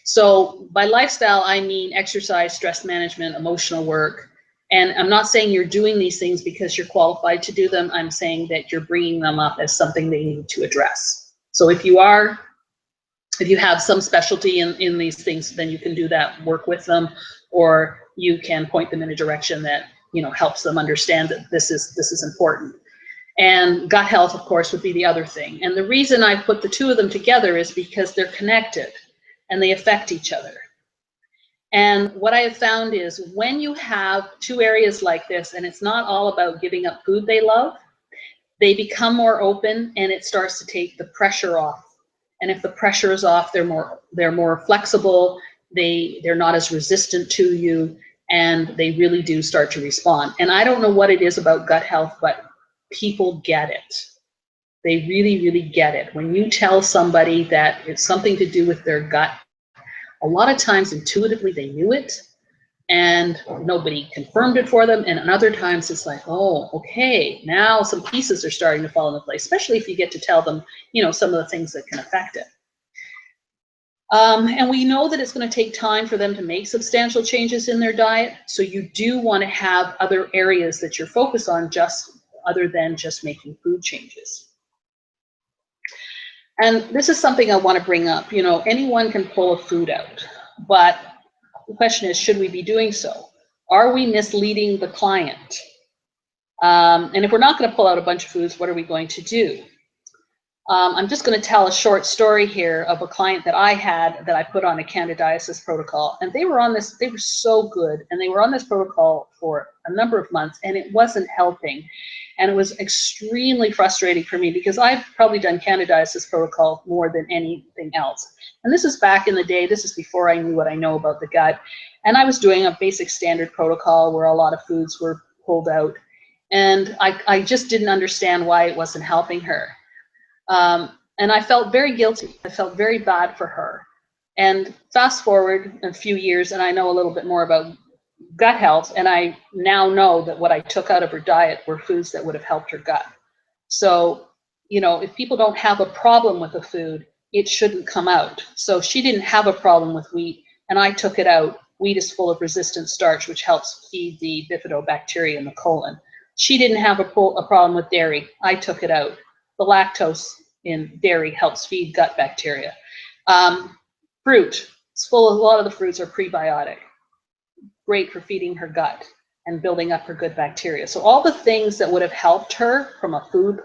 So by lifestyle, I mean exercise, stress management, emotional work. And I'm not saying you're doing these things because you're qualified to do them. I'm saying that you're bringing them up as something they need to address. So if you have some specialty in these things, then you can do that work with them, or you can point them in a direction that, you know, helps them understand that this is important. And gut health, of course, would be the other thing. And the reason I put the two of them together is because they're connected and they affect each other. And what I have found is when you have two areas like this, and it's not all about giving up food they love, they become more open and it starts to take the pressure off. And if the pressure is off, they're more flexible, they're not as resistant to you, and they really do start to respond. And I don't know what it is about gut health, but people get it. They really, really get it. When you tell somebody that it's something to do with their gut, a lot of times intuitively they knew it and nobody confirmed it for them. And other times it's like, oh, okay, now some pieces are starting to fall into place, especially if you get to tell them, you know, some of the things that can affect it. And we know that it's going to take time for them to make substantial changes in their diet. So you do want to have other areas that you're focused on just other than just making food changes. And this is something I want to bring up. You know, anyone can pull a food out, but the question is, should we be doing so? Are we misleading the client? And if we're not going to pull out a bunch of foods, what are we going to do? I'm just going to tell a short story here of a client that I had that I put on a candidiasis protocol. And they were on this, they were so good. And they were on this protocol for a number of months and it wasn't helping. And it was extremely frustrating for me because I've probably done candidiasis protocol more than anything else. And this is back in the day, this is before I knew what I know about the gut. And I was doing a basic standard protocol where a lot of foods were pulled out. And I just didn't understand why it wasn't helping her. And I felt very guilty. I felt very bad for her. And fast forward a few years, and I know a little bit more about gut health, and I now know that what I took out of her diet were foods that would have helped her gut. So, you know, if people don't have a problem with a food, it shouldn't come out. So she didn't have a problem with wheat, and I took it out. Wheat is full of resistant starch, which helps feed the bifidobacteria in the colon. She didn't have a problem with dairy. I took it out. The lactose in dairy helps feed gut bacteria. Fruit, it's full of, a lot of the fruits are prebiotic. Great for feeding her gut and building up her good bacteria. So all the things that would have helped her from a food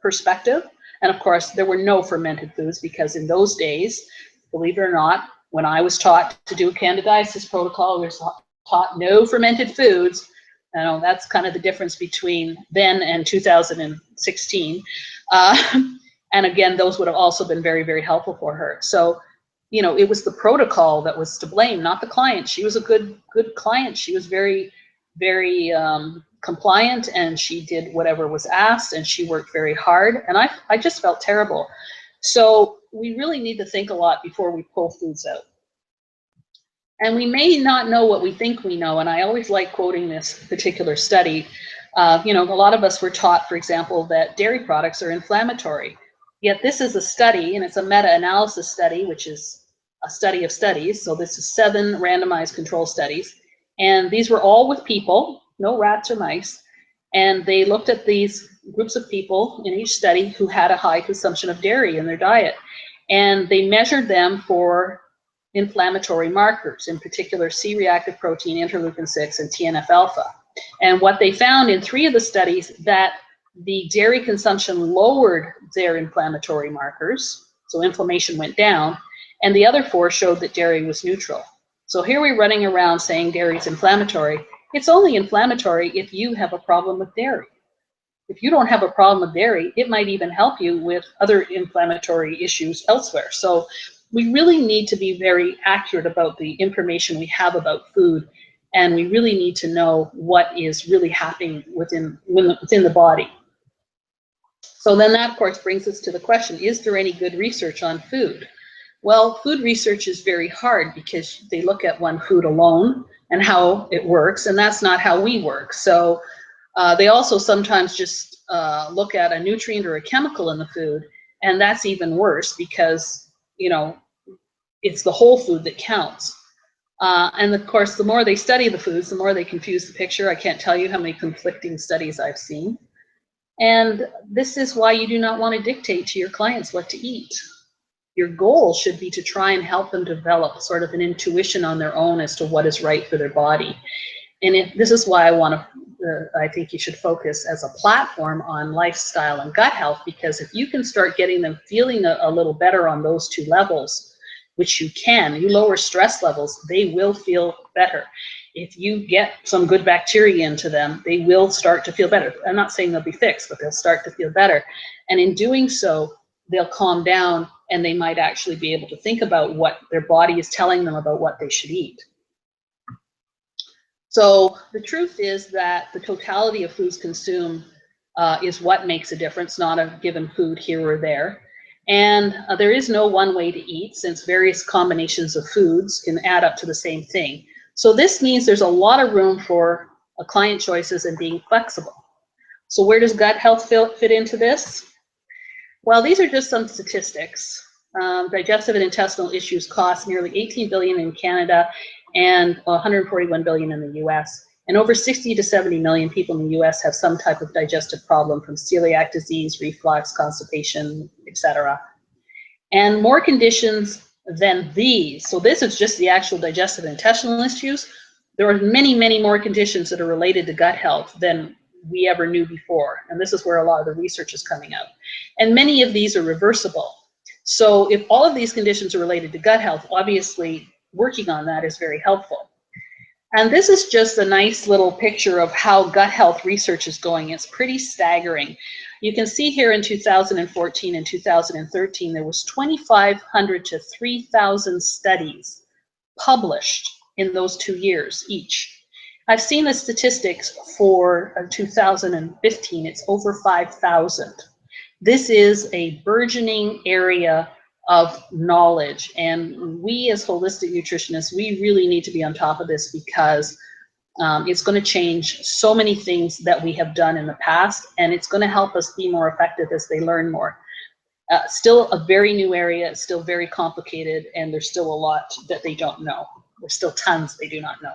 perspective, and of course there were no fermented foods because in those days, believe it or not, when I was taught to do a candidiasis protocol, we were taught no fermented foods. I know that's kind of the difference between then and 2016. And again, those would have also been very, very helpful for her. So, you know, it was the protocol that was to blame, not the client. She was a good client. She was very, very compliant, and she did whatever was asked, and she worked very hard. And I just felt terrible. So we really need to think a lot before we pull foods out. And we may not know what we think we know. And I always like quoting this particular study. You know, a lot of us were taught, for example, that dairy products are inflammatory. Yet this is a study, and it's a meta-analysis study, which is a study of studies. So this is 7 randomized control studies. And these were all with people, no rats or mice. And they looked at these groups of people in each study who had a high consumption of dairy in their diet. And they measured them for inflammatory markers, in particular C-reactive protein, interleukin-6, and TNF-alpha. And what they found in 3 of the studies, that the dairy consumption lowered their inflammatory markers, so inflammation went down, and the other 4 showed that dairy was neutral. So here we're running around saying dairy is inflammatory. It's only inflammatory if you have a problem with dairy. If you don't have a problem with dairy, it might even help you with other inflammatory issues elsewhere. So we really need to be very accurate about the information we have about food, and we really need to know what is really happening within the body. So then that, of course, brings us to the question, is there any good research on food? Well, food research is very hard because they look at one food alone and how it works, and that's not how we work. So they also sometimes just look at a nutrient or a chemical in the food, and that's even worse because, you know, it's the whole food that counts. And of course, the more they study the foods, the more they confuse the picture. I can't tell you how many conflicting studies I've seen. And this is why you do not want to dictate to your clients what to eat. Your goal should be to try and help them develop sort of an intuition on their own as to what is right for their body. And this is why I think you should focus as a platform on lifestyle and gut health, because if you can start getting them feeling a little better on those two levels, which you lower stress levels, they will feel better. If you get some good bacteria into them, they will start to feel better. I'm not saying they'll be fixed, but they'll start to feel better. And in doing so, they'll calm down, and they might actually be able to think about what their body is telling them about what they should eat. So the truth is that the totality of foods consumed is what makes a difference, not a given food here or there. And there is no one way to eat, since various combinations of foods can add up to the same thing. So this means there's a lot of room for client choices and being flexible. So where does gut health fit into this? Well, these are just some statistics. Digestive and intestinal issues cost nearly $18 billion in Canada and $141 billion in the US. And over 60 to 70 million people in the US have some type of digestive problem, from celiac disease, reflux, constipation, etc. And more conditions than these. So this is just the actual digestive and intestinal issues. There are many, many more conditions that are related to gut health than we ever knew before. And this is where a lot of the research is coming out. And many of these are reversible. So if all of these conditions are related to gut health, obviously working on that is very helpful. And this is just a nice little picture of how gut health research is going. It's pretty staggering. You can see here in 2014 and 2013, there was 2,500 to 3,000 studies published in those 2 years each. I've seen the statistics for 2015, it's over 5,000. This is a burgeoning area of knowledge, and we as holistic nutritionists, we really need to be on top of this, because it's going to change so many things that we have done in the past, and it's going to help us be more effective as they learn more. Still a very new area, it's still very complicated, and there's still a lot that they don't know. There's still tons they do not know.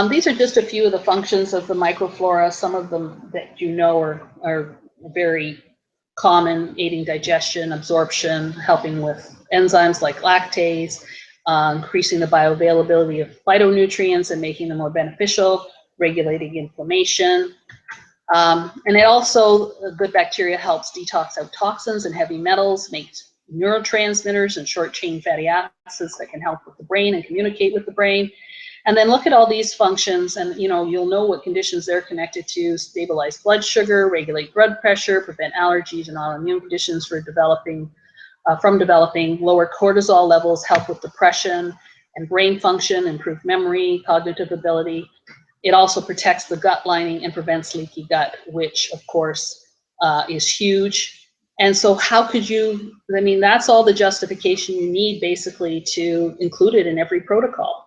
These are just a few of the functions of the microflora. Some of them that you know are very common: aiding digestion, absorption, helping with enzymes like lactase, increasing the bioavailability of phytonutrients and making them more beneficial, regulating inflammation. And it also, good bacteria helps detox out toxins and heavy metals, makes neurotransmitters and short-chain fatty acids that can help with the brain and communicate with the brain. And then look at all these functions, and you'll know what conditions they're connected to: stabilize blood sugar, regulate blood pressure, prevent allergies and autoimmune conditions from developing, lower cortisol levels, help with depression and brain function, improve memory, cognitive ability. It also protects the gut lining and prevents leaky gut, which of course is huge. And so how could you, that's all the justification you need basically to include it in every protocol.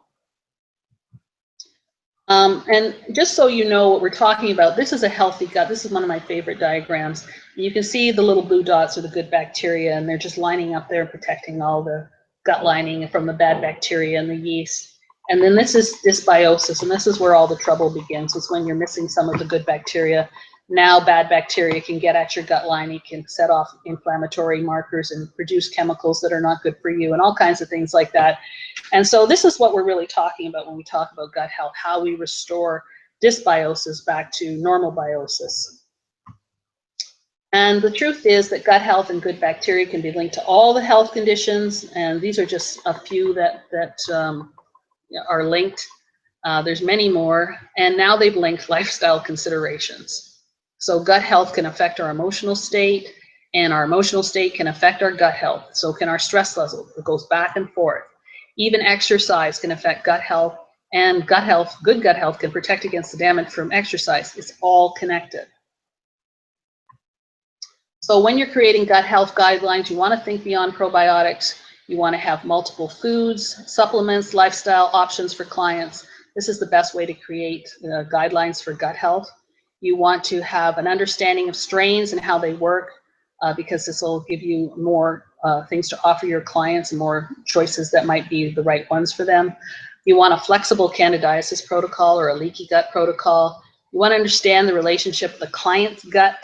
And just so you know what we're talking about, this is a healthy gut. This is one of my favorite diagrams. You can see the little blue dots are the good bacteria, and they're just lining up there, protecting all the gut lining from the bad bacteria and the yeast. And then this is dysbiosis, and this is where all the trouble begins. It's when you're missing some of the good bacteria. Now bad bacteria can get at your gut lining, can set off inflammatory markers and produce chemicals that are not good for you, and all kinds of things like that. And so this is what we're really talking about when we talk about gut health: how we restore dysbiosis back to normal biosis. And the truth is that gut health and good bacteria can be linked to all the health conditions, and these are just a few that are linked. There's many more, and now they've linked lifestyle considerations. So gut health can affect our emotional state, and our emotional state can affect our gut health. So can our stress level. It goes back and forth. Even exercise can affect gut health, and good gut health can protect against the damage from exercise. It's all connected. So when you're creating gut health guidelines, you want to think beyond probiotics. You want to have multiple foods, supplements, lifestyle options for clients. This is the best way to create guidelines for gut health. You want to have an understanding of strains and how they work, because this will give you more things to offer your clients and more choices that might be the right ones for them. You want a flexible candidiasis protocol or a leaky gut protocol. You want to understand the relationship of the client's gut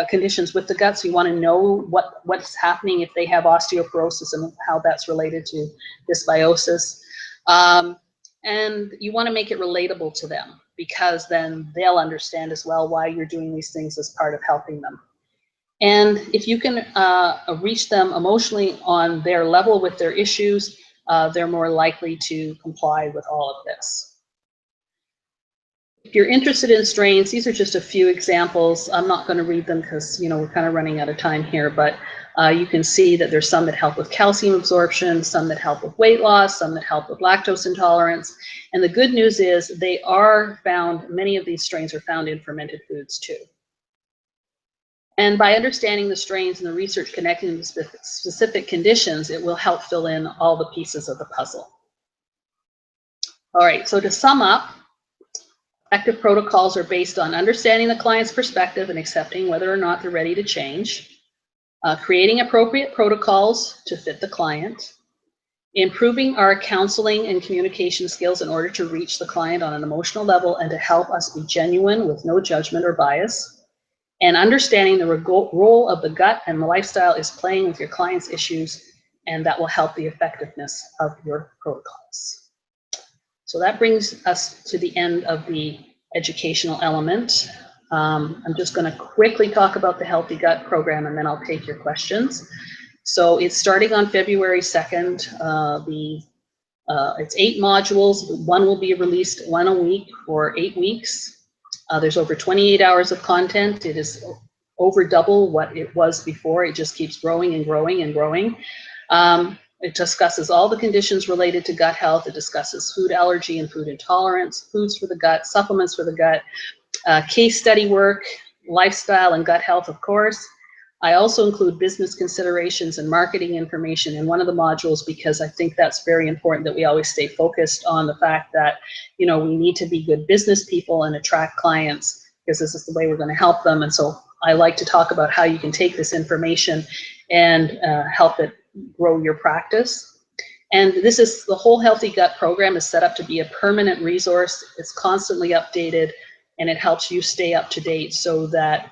conditions with the gut. So you want to know what's happening if they have osteoporosis and how that's related to dysbiosis. And you want to make it relatable to them, because then they'll understand as well why you're doing these things as part of helping them. And if you can reach them emotionally on their level with their issues, they're more likely to comply with all of this. If you're interested in strains, these are just a few examples. I'm not going to read them because, you know, we're kind of running out of time here, but you can see that there's some that help with calcium absorption, some that help with weight loss, some that help with lactose intolerance. And the good news is they are found, many of these strains are found in fermented foods too. And by understanding the strains and the research connecting them to specific conditions, it will help fill in all the pieces of the puzzle. All right, so to sum up, effective protocols are based on understanding the client's perspective and accepting whether or not they're ready to change, creating appropriate protocols to fit the client, improving our counseling and communication skills in order to reach the client on an emotional level and to help us be genuine with no judgment or bias, and understanding the role of the gut and the lifestyle is playing with your client's issues, and that will help the effectiveness of your protocols. So that brings us to the end of the educational element. I'm just going to quickly talk about the Healthy Gut program, and then I'll take your questions. So it's starting on February 2nd. It's 8 modules. One will be released one a week for 8 weeks. There's over 28 hours of content. It is over double what it was before. It just keeps growing and growing and growing. It discusses all the conditions related to gut health. It discusses food allergy and food intolerance, foods for the gut, supplements for the gut, case study work, lifestyle and gut health, of course. I also include business considerations and marketing information in one of the modules, because I think that's very important that we always stay focused on the fact that, you know, we need to be good business people and attract clients, because this is the way we're going to help them. And so I like to talk about how you can take this information and help it grow your practice. And this is, the whole Healthy Gut program is set up to be a permanent resource. It's constantly updated, and it helps you stay up to date so that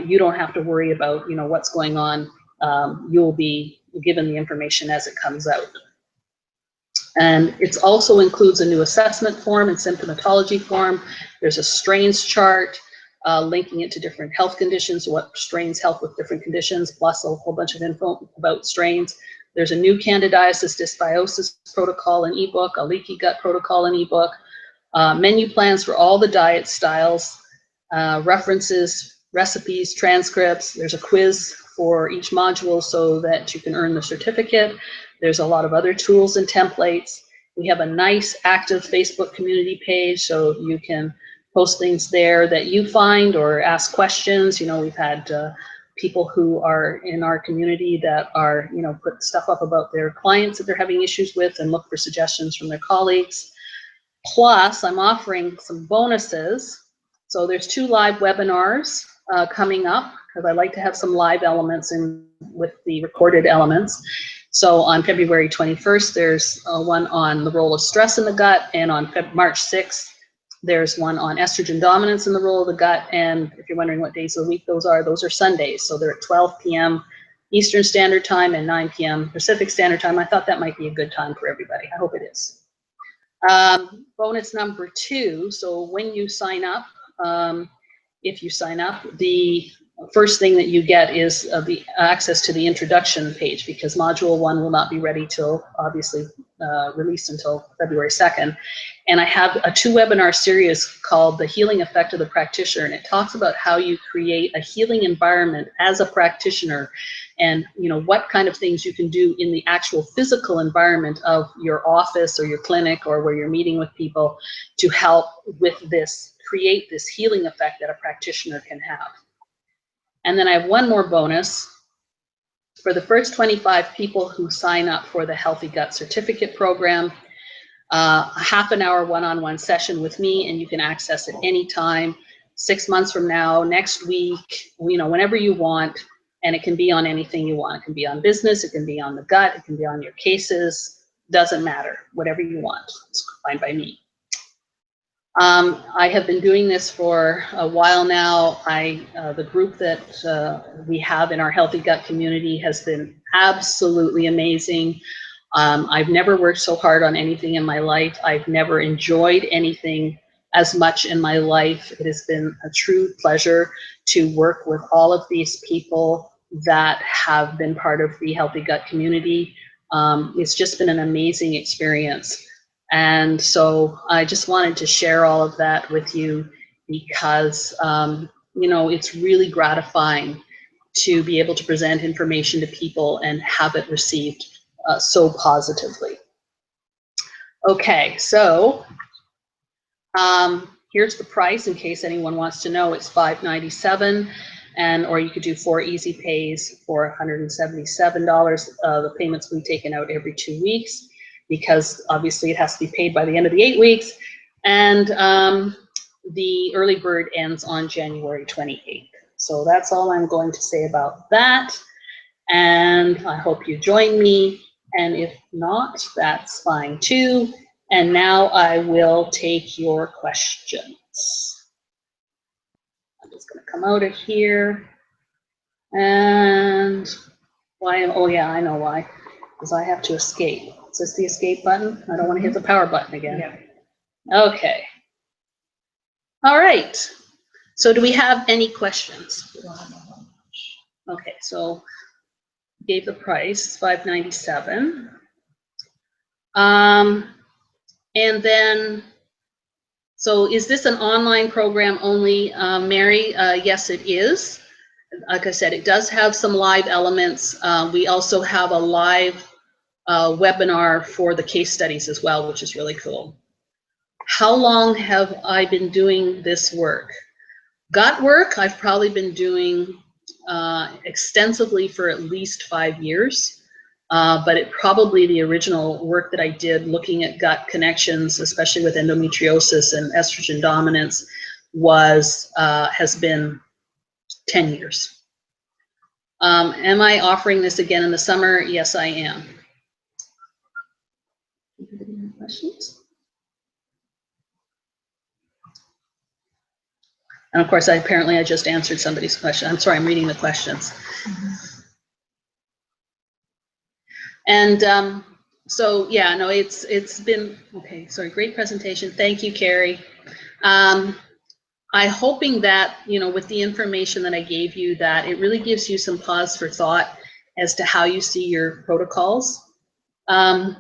you don't have to worry about, you know, what's going on. You'll be given the information as it comes out. And it also includes a new assessment form and symptomatology form. There's a strains chart linking it to different health conditions, what strains help with different conditions, plus a whole bunch of info about strains. There's a new candidiasis dysbiosis protocol and ebook, a leaky gut protocol and ebook, menu plans for all the diet styles, references, recipes, transcripts. There's a quiz for each module so that you can earn the certificate. There's a lot of other tools and templates. We have a nice active Facebook community page, so you can post things there that you find or ask questions. You know, we've had people who are in our community that are, you know, put stuff up about their clients that they're having issues with and look for suggestions from their colleagues. Plus, I'm offering some bonuses. So there's 2 live webinars coming up, because I like to have some live elements in with the recorded elements. So on February 21st, there's one on the role of stress in the gut, and on March 6th, there's one on estrogen dominance in the role of the gut. And if you're wondering what days of the week those are Sundays. So they're at 12 p.m. Eastern Standard Time and 9 p.m. Pacific Standard Time. I thought that might be a good time for everybody. I hope it is. Bonus number 2, so when you sign up, if you sign up, the first thing that you get is the access to the introduction page, because module 1 will not be ready till, obviously, released until February 2nd. And I have a 2 webinar series called The Healing Effect of the Practitioner, and it talks about how you create a healing environment as a practitioner, and, you know, what kind of things you can do in the actual physical environment of your office or your clinic or where you're meeting with people to help with this, create this healing effect that a practitioner can have. And then I have one more bonus. For the first 25 people who sign up for the Healthy Gut Certificate Program, a half-an-hour one-on-one session with me, and you can access it anytime, 6 months from now, next week, you know, whenever you want, and it can be on anything you want. It can be on business, it can be on the gut, it can be on your cases, doesn't matter, whatever you want, it's fine by me. I have been doing this for a while now. The group that we have in our Healthy Gut community has been absolutely amazing. I've never worked so hard on anything in my life. I've never enjoyed anything as much in my life. It has been a true pleasure to work with all of these people that have been part of the Healthy Gut community. It's just been an amazing experience. And so I just wanted to share all of that with you because, you know, it's really gratifying to be able to present information to people and have it received so positively. Okay, so here's the price in case anyone wants to know. It's $597, and or you could do 4 easy pays for $177. The payments will be taken out every 2 weeks because obviously it has to be paid by the end of the 8 weeks. And the early bird ends on January 28th. So that's all I'm going to say about that. And I hope you join me. And if not, that's fine too. And now I will take your questions. I'm just going to come out of here. And why? Oh yeah, I know why. Because I have to escape. Is this the escape button? I don't want to hit the power button again. Yeah. Okay. All right. So do we have any questions? Okay, so gave the price, $597. And then, so is this an online program only, Mary? Yes, it is. Like I said, it does have some live elements. We also have a live webinar for the case studies as well, which is really cool. How long have I been doing this work? Gut work, I've probably been doing extensively for at least 5 years. But it probably the original work that I did looking at gut connections, especially with endometriosis and estrogen dominance, was has been 10 years. Am I offering this again in the summer? Yes, I am. Any questions? And of course, apparently I just answered somebody's question. I'm sorry, I'm reading the questions. And so yeah, no, it's been okay. Sorry, great presentation. Thank you, Carrie. I'm hoping that, you know, with the information that I gave you, that it really gives you some pause for thought as to how you see your protocols. Paul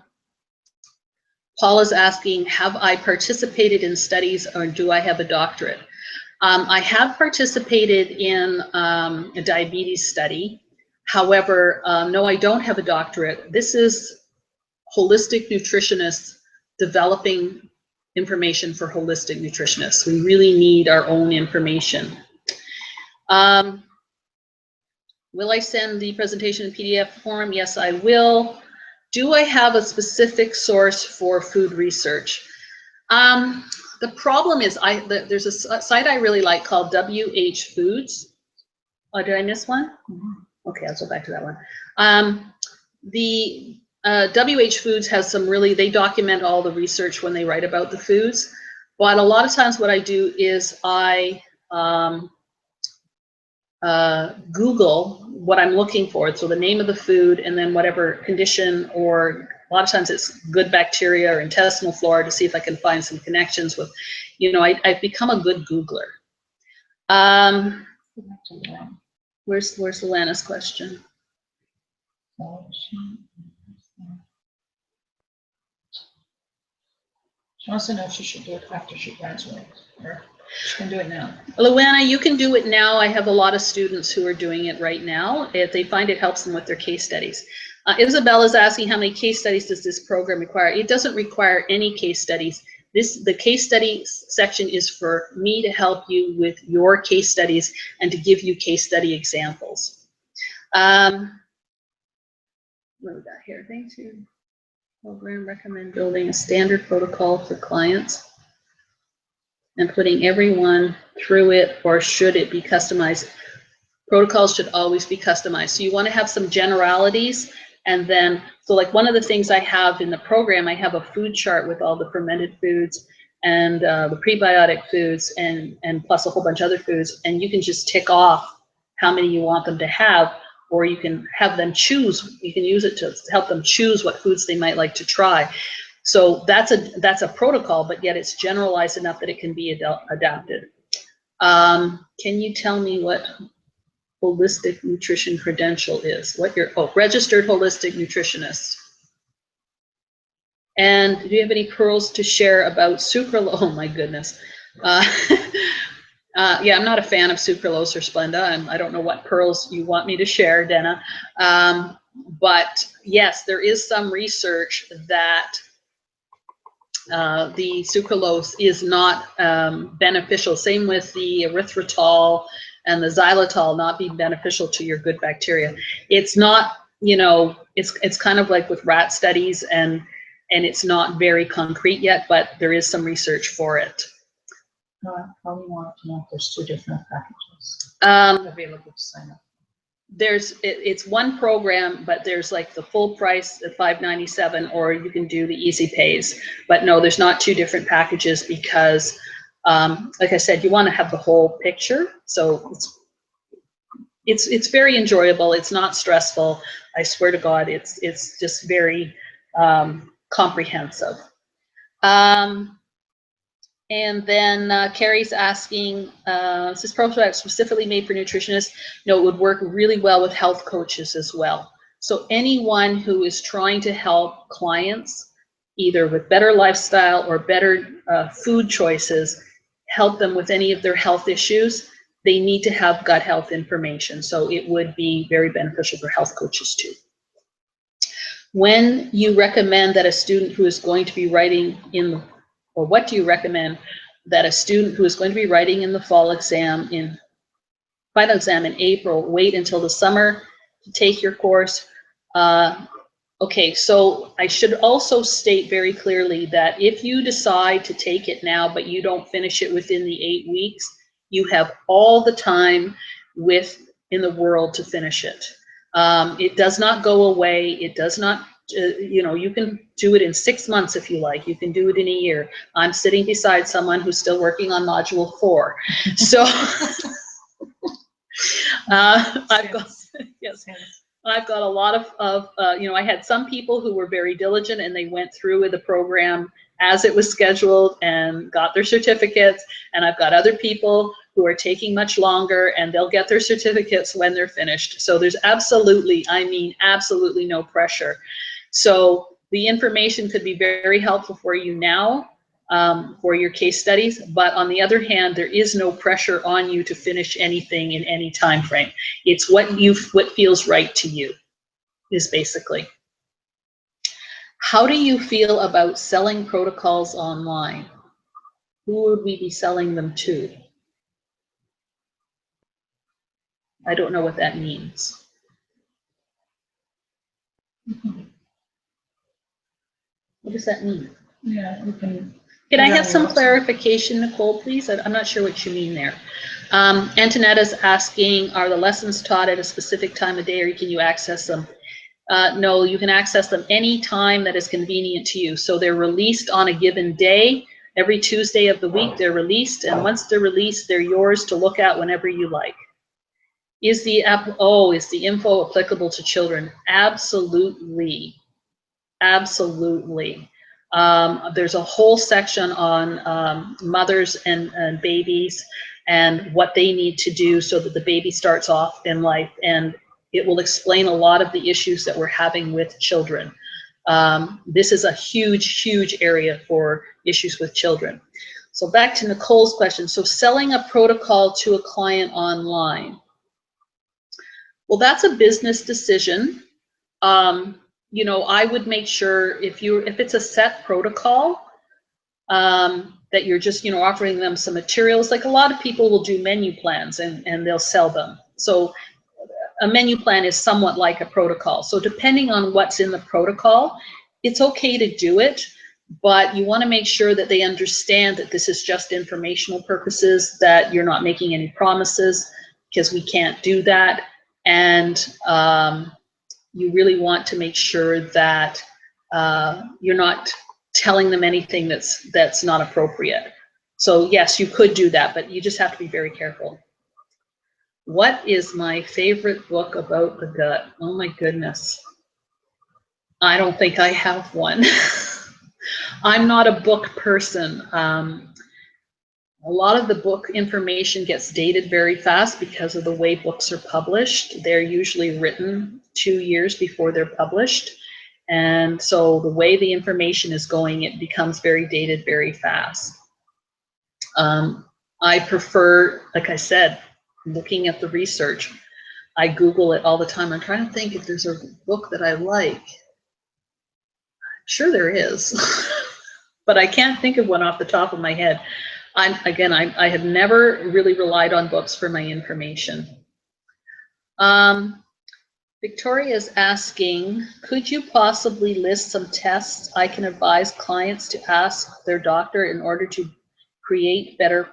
is asking, have I participated in studies or do I have a doctorate? I have participated in a diabetes study. However, no, I don't have a doctorate. This is holistic nutritionists developing information for holistic nutritionists. We really need our own information. Will I send the presentation in PDF form? Yes, I will. Do I have a specific source for food research? The problem is there's a site I really like called WH Foods. Oh, did I miss one? Okay, I'll go back to that one. The WH Foods has some really, they document all the research when they write about the foods. But a lot of times what I do is I Google what I'm looking for. So the name of the food and then whatever condition, or a lot of times it's good bacteria or intestinal flora to see if I can find some connections with, you know, I've become a good Googler. Where's Luana's question? She wants to know if she should do it after she graduates, or she can do it now. Luana, you can do it now. I have a lot of students who are doing it right now if they find it helps them with their case studies. Isabel is asking how many case studies does this program require? It doesn't require any case studies. The case studies section is for me to help you with your case studies and to give you case study examples. What do we got here? Thank you. Program recommend building a standard protocol for clients and putting everyone through it, or should it be customized? Protocols should always be customized. So you want to have some generalities, and then, so like one of the things I have in the program, I have a food chart with all the fermented foods and the prebiotic foods and plus a whole bunch of other foods, and you can just tick off how many you want them to have. or you can have them choose. You can use it to help them choose what foods they might like to try. So that's a protocol, but yet it's generalized enough that it can be adapted. Can you tell me what holistic nutrition credential is? What your registered holistic nutritionist? And do you have any pearls to share about sucralose? Oh my goodness. Yeah, I'm not a fan of sucralose or Splenda. I don't know what pearls you want me to share, Dana. But yes, there is some research that the sucralose is not beneficial. Same with the erythritol and the xylitol not being beneficial to your good bacteria. It's not, it's kind of like with rat studies, and it's not very concrete yet, but there is some research for it. Probably want to know if there's 2 different packages available to sign up. It's one program, but there's like the full price at $5.97, or you can do the easy pays. But no, there's not 2 different packages because, like I said, you want to have the whole picture. So it's very enjoyable. It's not stressful. I swear to God, it's just very comprehensive. And then Carrie's asking, is this program specifically made for nutritionists? No, it would work really well with health coaches as well. So anyone who is trying to help clients, either with better lifestyle or better food choices, help them with any of their health issues, they need to have gut health information. So it would be very beneficial for health coaches too. When you recommend that a student who is going to be writing or what do you recommend that a student who is going to be writing in the final exam in April wait until the summer to take your course? Okay, so I should also state very clearly that if you decide to take it now, but you don't finish it within the 8 weeks, you have all the time in the world to finish it. It does not go away. It does not, you can do it in 6 months if you like. You can do it in a year. I'm sitting beside someone who's still working on module 4. So I've got a lot of I had some people who were very diligent and they went through with the program as it was scheduled and got their certificates. And I've got other people who are taking much longer and they'll get their certificates when they're finished. So there's absolutely no pressure. So the information could be very helpful for you now for your case studies, but on the other hand, there is no pressure on you to finish anything in any time frame. It's what feels right to you, is basically. How do you feel about selling protocols online? Who would we be selling them to? I don't know what that means. What does that mean? Yeah, we can. Can I have some clarification, Nicole, please? I'm not sure what you mean there. Antonetta's asking, are the lessons taught at a specific time of day, or can you access them? No, you can access them any time that is convenient to you. So they're released on a given day. Every Tuesday of the week, they're released. And once they're released, they're yours to look at whenever you like. Is the info applicable to children? Absolutely. Absolutely. There's a whole section on mothers and babies and what they need to do so that the baby starts off in life, and it will explain a lot of the issues that we're having with children. This is a huge area for issues with children. So back to Nicole's question. So selling a protocol to a client online. Well, that's a business decision. I would make sure if it's a set protocol, that you're just, offering them some materials. Like a lot of people will do menu plans and they'll sell them. So a menu plan is somewhat like a protocol. So depending on what's in the protocol, it's okay to do it, but you want to make sure that they understand that this is just informational purposes, that you're not making any promises, because we can't do that. And you really want to make sure that you're not telling them anything that's not appropriate. So yes, you could do that, but you just have to be very careful. What is my favorite book about the gut? Oh my goodness. I don't think I have one. I'm not a book person. A lot of the book information gets dated very fast because of the way books are published. They're usually written 2 years before they're published. And so the way the information is going, it becomes very dated very fast. I prefer, like I said, looking at the research. I Google it all the time. I'm trying to think if there's a book that I like. Sure there is, but I can't think of one off the top of my head. I have never really relied on books for my information. Victoria is asking, could you possibly list some tests I can advise clients to ask their doctor in order to create better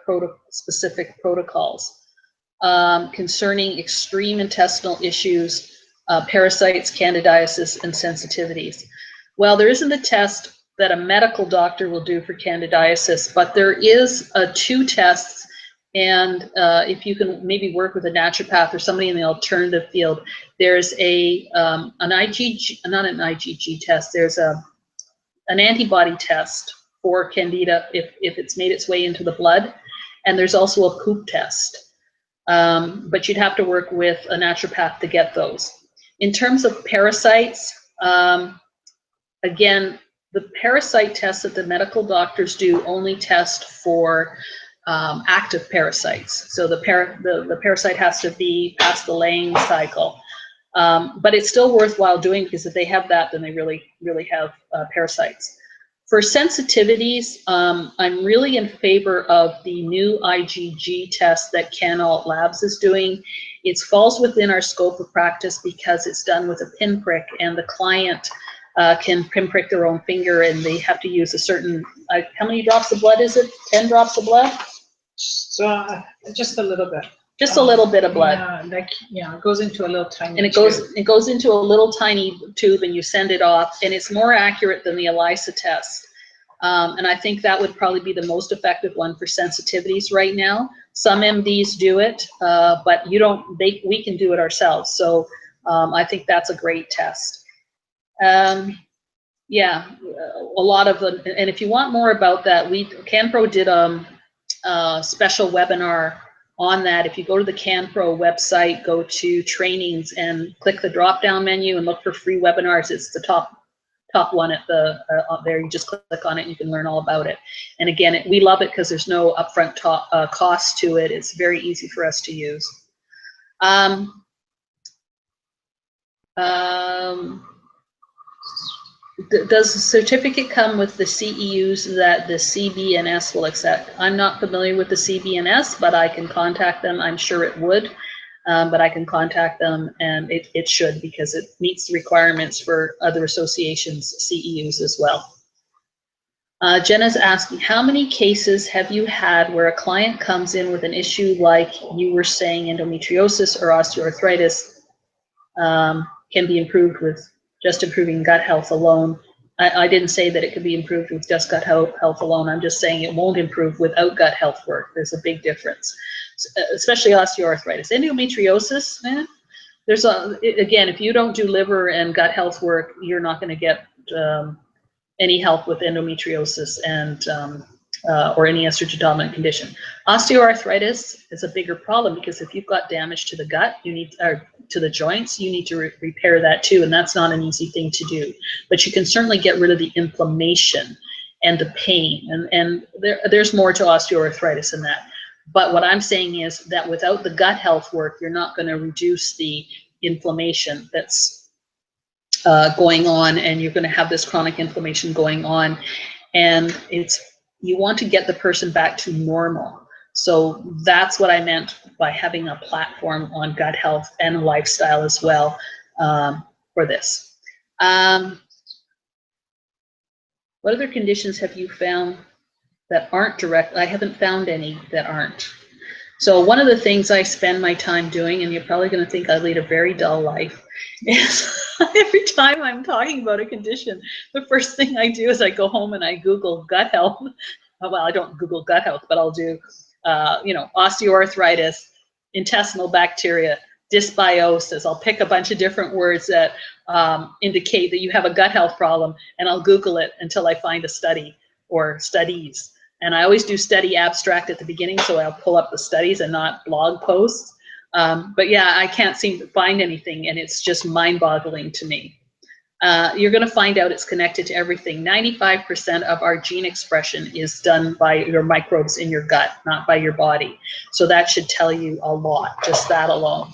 specific protocols concerning extreme intestinal issues, parasites, candidiasis, and sensitivities? Well, there isn't a test that a medical doctor will do for candidiasis, but there is 2 tests, and if you can maybe work with a naturopath or somebody in the alternative field, there's an IgG, not an IgG test, there's an antibody test for Candida if it's made its way into the blood, and there's also a poop test. But you'd have to work with a naturopath to get those. In terms of parasites, again, the parasite tests that the medical doctors do only test for active parasites. So the parasite has to be past the laying cycle. But it's still worthwhile doing, because if they have that, then they really, really have parasites. For sensitivities, I'm really in favor of the new IgG test that Canalt Labs is doing. It falls within our scope of practice because it's done with a pinprick, and the client can pinprick their own finger, and they have to use a certain, how many drops of blood is it? 10 drops of blood? So just a little bit. Just a little bit of blood. Yeah, it goes into a little tiny. And it goes into a little tiny tube, and you send it off, and it's more accurate than the ELISA test. And I think that would probably be the most effective one for sensitivities right now. Some MDs do it, but we can do it ourselves. So I think that's a great test. Yeah, a lot of them. And if you want more about that, CanPro did a special webinar on that. If you go to the CanPro website, go to trainings and click the drop-down menu and look for free webinars. It's the top one at the there. You just click on it and you can learn all about it. And again, we love it because there's no upfront cost to it. It's very easy for us to use. Does the certificate come with the CEUs that the CBNS will accept? I'm not familiar with the CBNS, but I can contact them. I'm sure it would, but I can contact them, and it should, because it meets the requirements for other associations' CEUs as well. Jenna's asking, how many cases have you had where a client comes in with an issue like you were saying, endometriosis or osteoarthritis, can be improved with just improving gut health alone? I didn't say that it could be improved with just gut health alone. I'm just saying it won't improve without gut health work. There's a big difference, especially osteoarthritis. Endometriosis, again, if you don't do liver and gut health work, you're not going to get any help with endometriosis and or any estrogen dominant condition. Osteoarthritis is a bigger problem, because if you've got damage to the gut, to the joints, you need to repair that too, and that's not an easy thing to do. But you can certainly get rid of the inflammation and the pain, and there's more to osteoarthritis than that. But what I'm saying is that without the gut health work, you're not going to reduce the inflammation that's going on, and you're going to have this chronic inflammation going on, and you want to get the person back to normal. So that's what I meant by having a platform on gut health and a lifestyle as well for this. What other conditions have you found that aren't direct? I haven't found any that aren't. So one of the things I spend my time doing, and you're probably going to think I lead a very dull life, is every time I'm talking about a condition, the first thing I do is I go home and I Google gut health. Well, I don't Google gut health, but I'll do, osteoarthritis, intestinal bacteria, dysbiosis. I'll pick a bunch of different words that indicate that you have a gut health problem, and I'll Google it until I find a study or studies. And I always do study abstract at the beginning, so I'll pull up the studies and not blog posts. But yeah, I can't seem to find anything, and it's just mind-boggling to me. You're going to find out it's connected to everything. 95% of our gene expression is done by your microbes in your gut, not by your body. So that should tell you a lot, just that alone.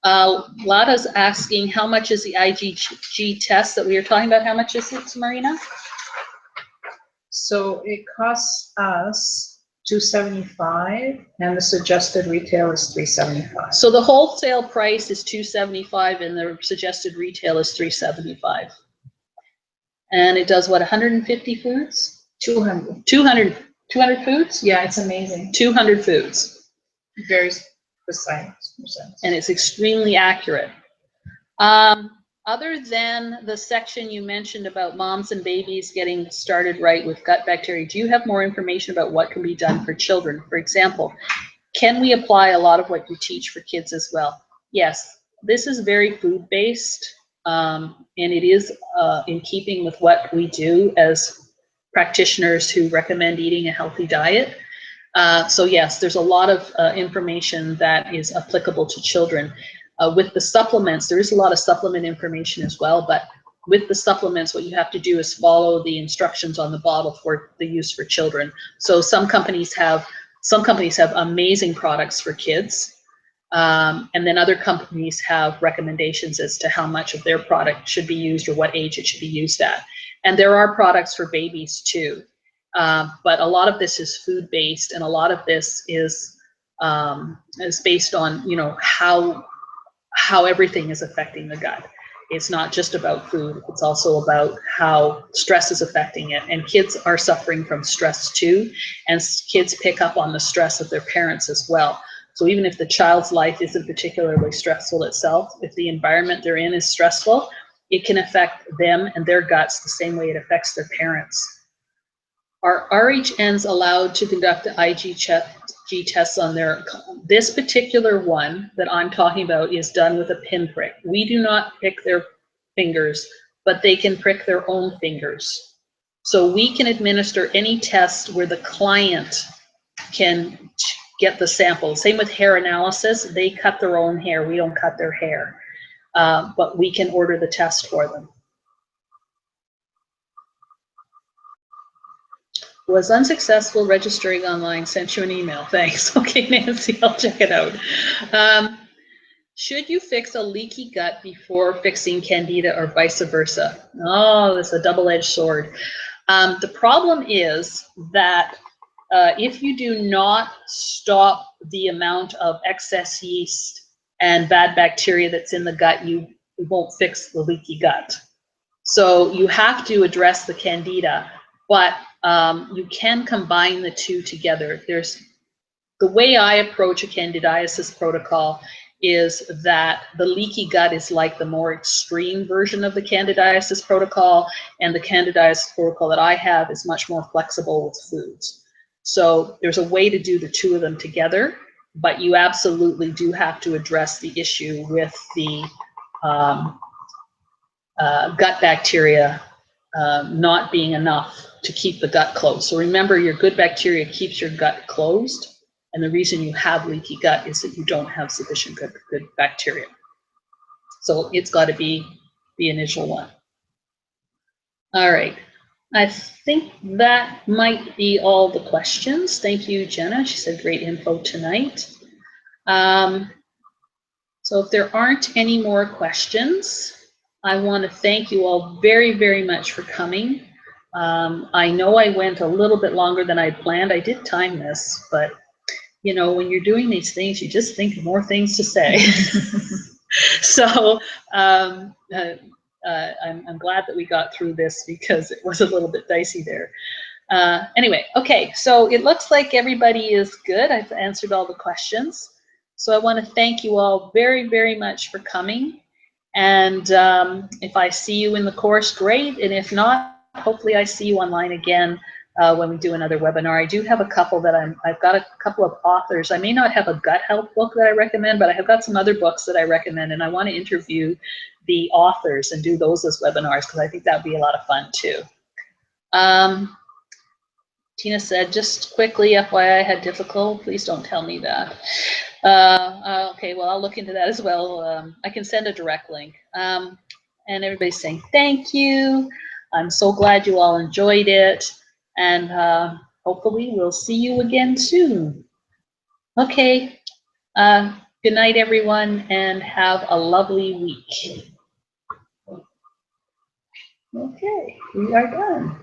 Lada's asking, how much is the IgG test that we were talking about? How much is it, Marina? So it costs us $275, and the suggested retail is $375. So the wholesale price is $275, and the suggested retail is $375. And it does what, 150 foods? 200. 200 foods? Yeah, it's amazing. 200 foods. Very precise. And it's extremely accurate. Other than the section you mentioned about moms and babies getting started right with gut bacteria, do you have more information about what can be done for children? For example, can we apply a lot of what you teach for kids as well? Yes, this is very food-based, and it is in keeping with what we do as practitioners who recommend eating a healthy diet. So yes, there's a lot of information that is applicable to children. With the supplements, there is a lot of supplement information as well, but with the supplements, what you have to do is follow the instructions on the bottle for the use for children. So some companies have amazing products for kids, and then other companies have recommendations as to how much of their product should be used or what age it should be used at. And there are products for babies too, but a lot of this is food-based, and a lot of this is based on, you know, how everything is affecting the gut. It's not just about food, it's also about how stress is affecting it. And kids are suffering from stress too, and kids pick up on the stress of their parents as well. So even if the child's life isn't particularly stressful itself, if the environment they're in is stressful, it can affect them and their guts the same way it affects their parents. Are RHNs allowed to conduct the IgG tests on their, this particular one that I'm talking about is done with a pinprick. We do not prick their fingers, but they can prick their own fingers. So we can administer any test where the client can get the sample. Same with hair analysis. They cut their own hair. We don't cut their hair, but we can order the test for them. Was unsuccessful registering online, sent you an email. Thanks. Okay, Nancy, I'll check it out. Should you fix a leaky gut before fixing candida or vice versa? Oh, it's a double-edged sword. The problem is that if you do not stop the amount of excess yeast and bad bacteria that's in the gut, you won't fix the leaky gut. So you have to address the candida, but you can combine the two together. There's the way I approach a candidiasis protocol is that the leaky gut is like the more extreme version of the candidiasis protocol, and the candidiasis protocol that I have is much more flexible with foods. So there's a way to do the two of them together, but you absolutely do have to address the issue with the gut bacteria not being enough to keep the gut closed. So remember, your good bacteria keeps your gut closed, and the reason you have leaky gut is that you don't have sufficient good bacteria. So it's got to be the initial one. All right, I think that might be all the questions. Thank you, Jenna. She said great info tonight. So if there aren't any more questions, I want to thank you all very, very much for coming. I know I went a little bit longer than I planned. I did time this, but you know, when you're doing these things, you just think of more things to say. So I'm glad that we got through this because it was a little bit dicey there. Anyway, okay, so it looks like everybody is good. I've answered all the questions. So I want to thank you all very, very much for coming. And if I see you in the course, great. And if not, hopefully I see you online again when we do another webinar. I do have a couple that I've got a couple of authors. I may not have a gut health book that I recommend, but I have got some other books that I recommend, and I want to interview the authors and do those as webinars because I think that would be a lot of fun too. Tina said, just quickly, FYI, I had difficult. Please don't tell me that. Okay, well, I'll look into that as well. I can send a direct link. And everybody's saying thank you. I'm so glad you all enjoyed it. And hopefully we'll see you again soon. Okay. Good night, everyone, and have a lovely week. Okay, we are done.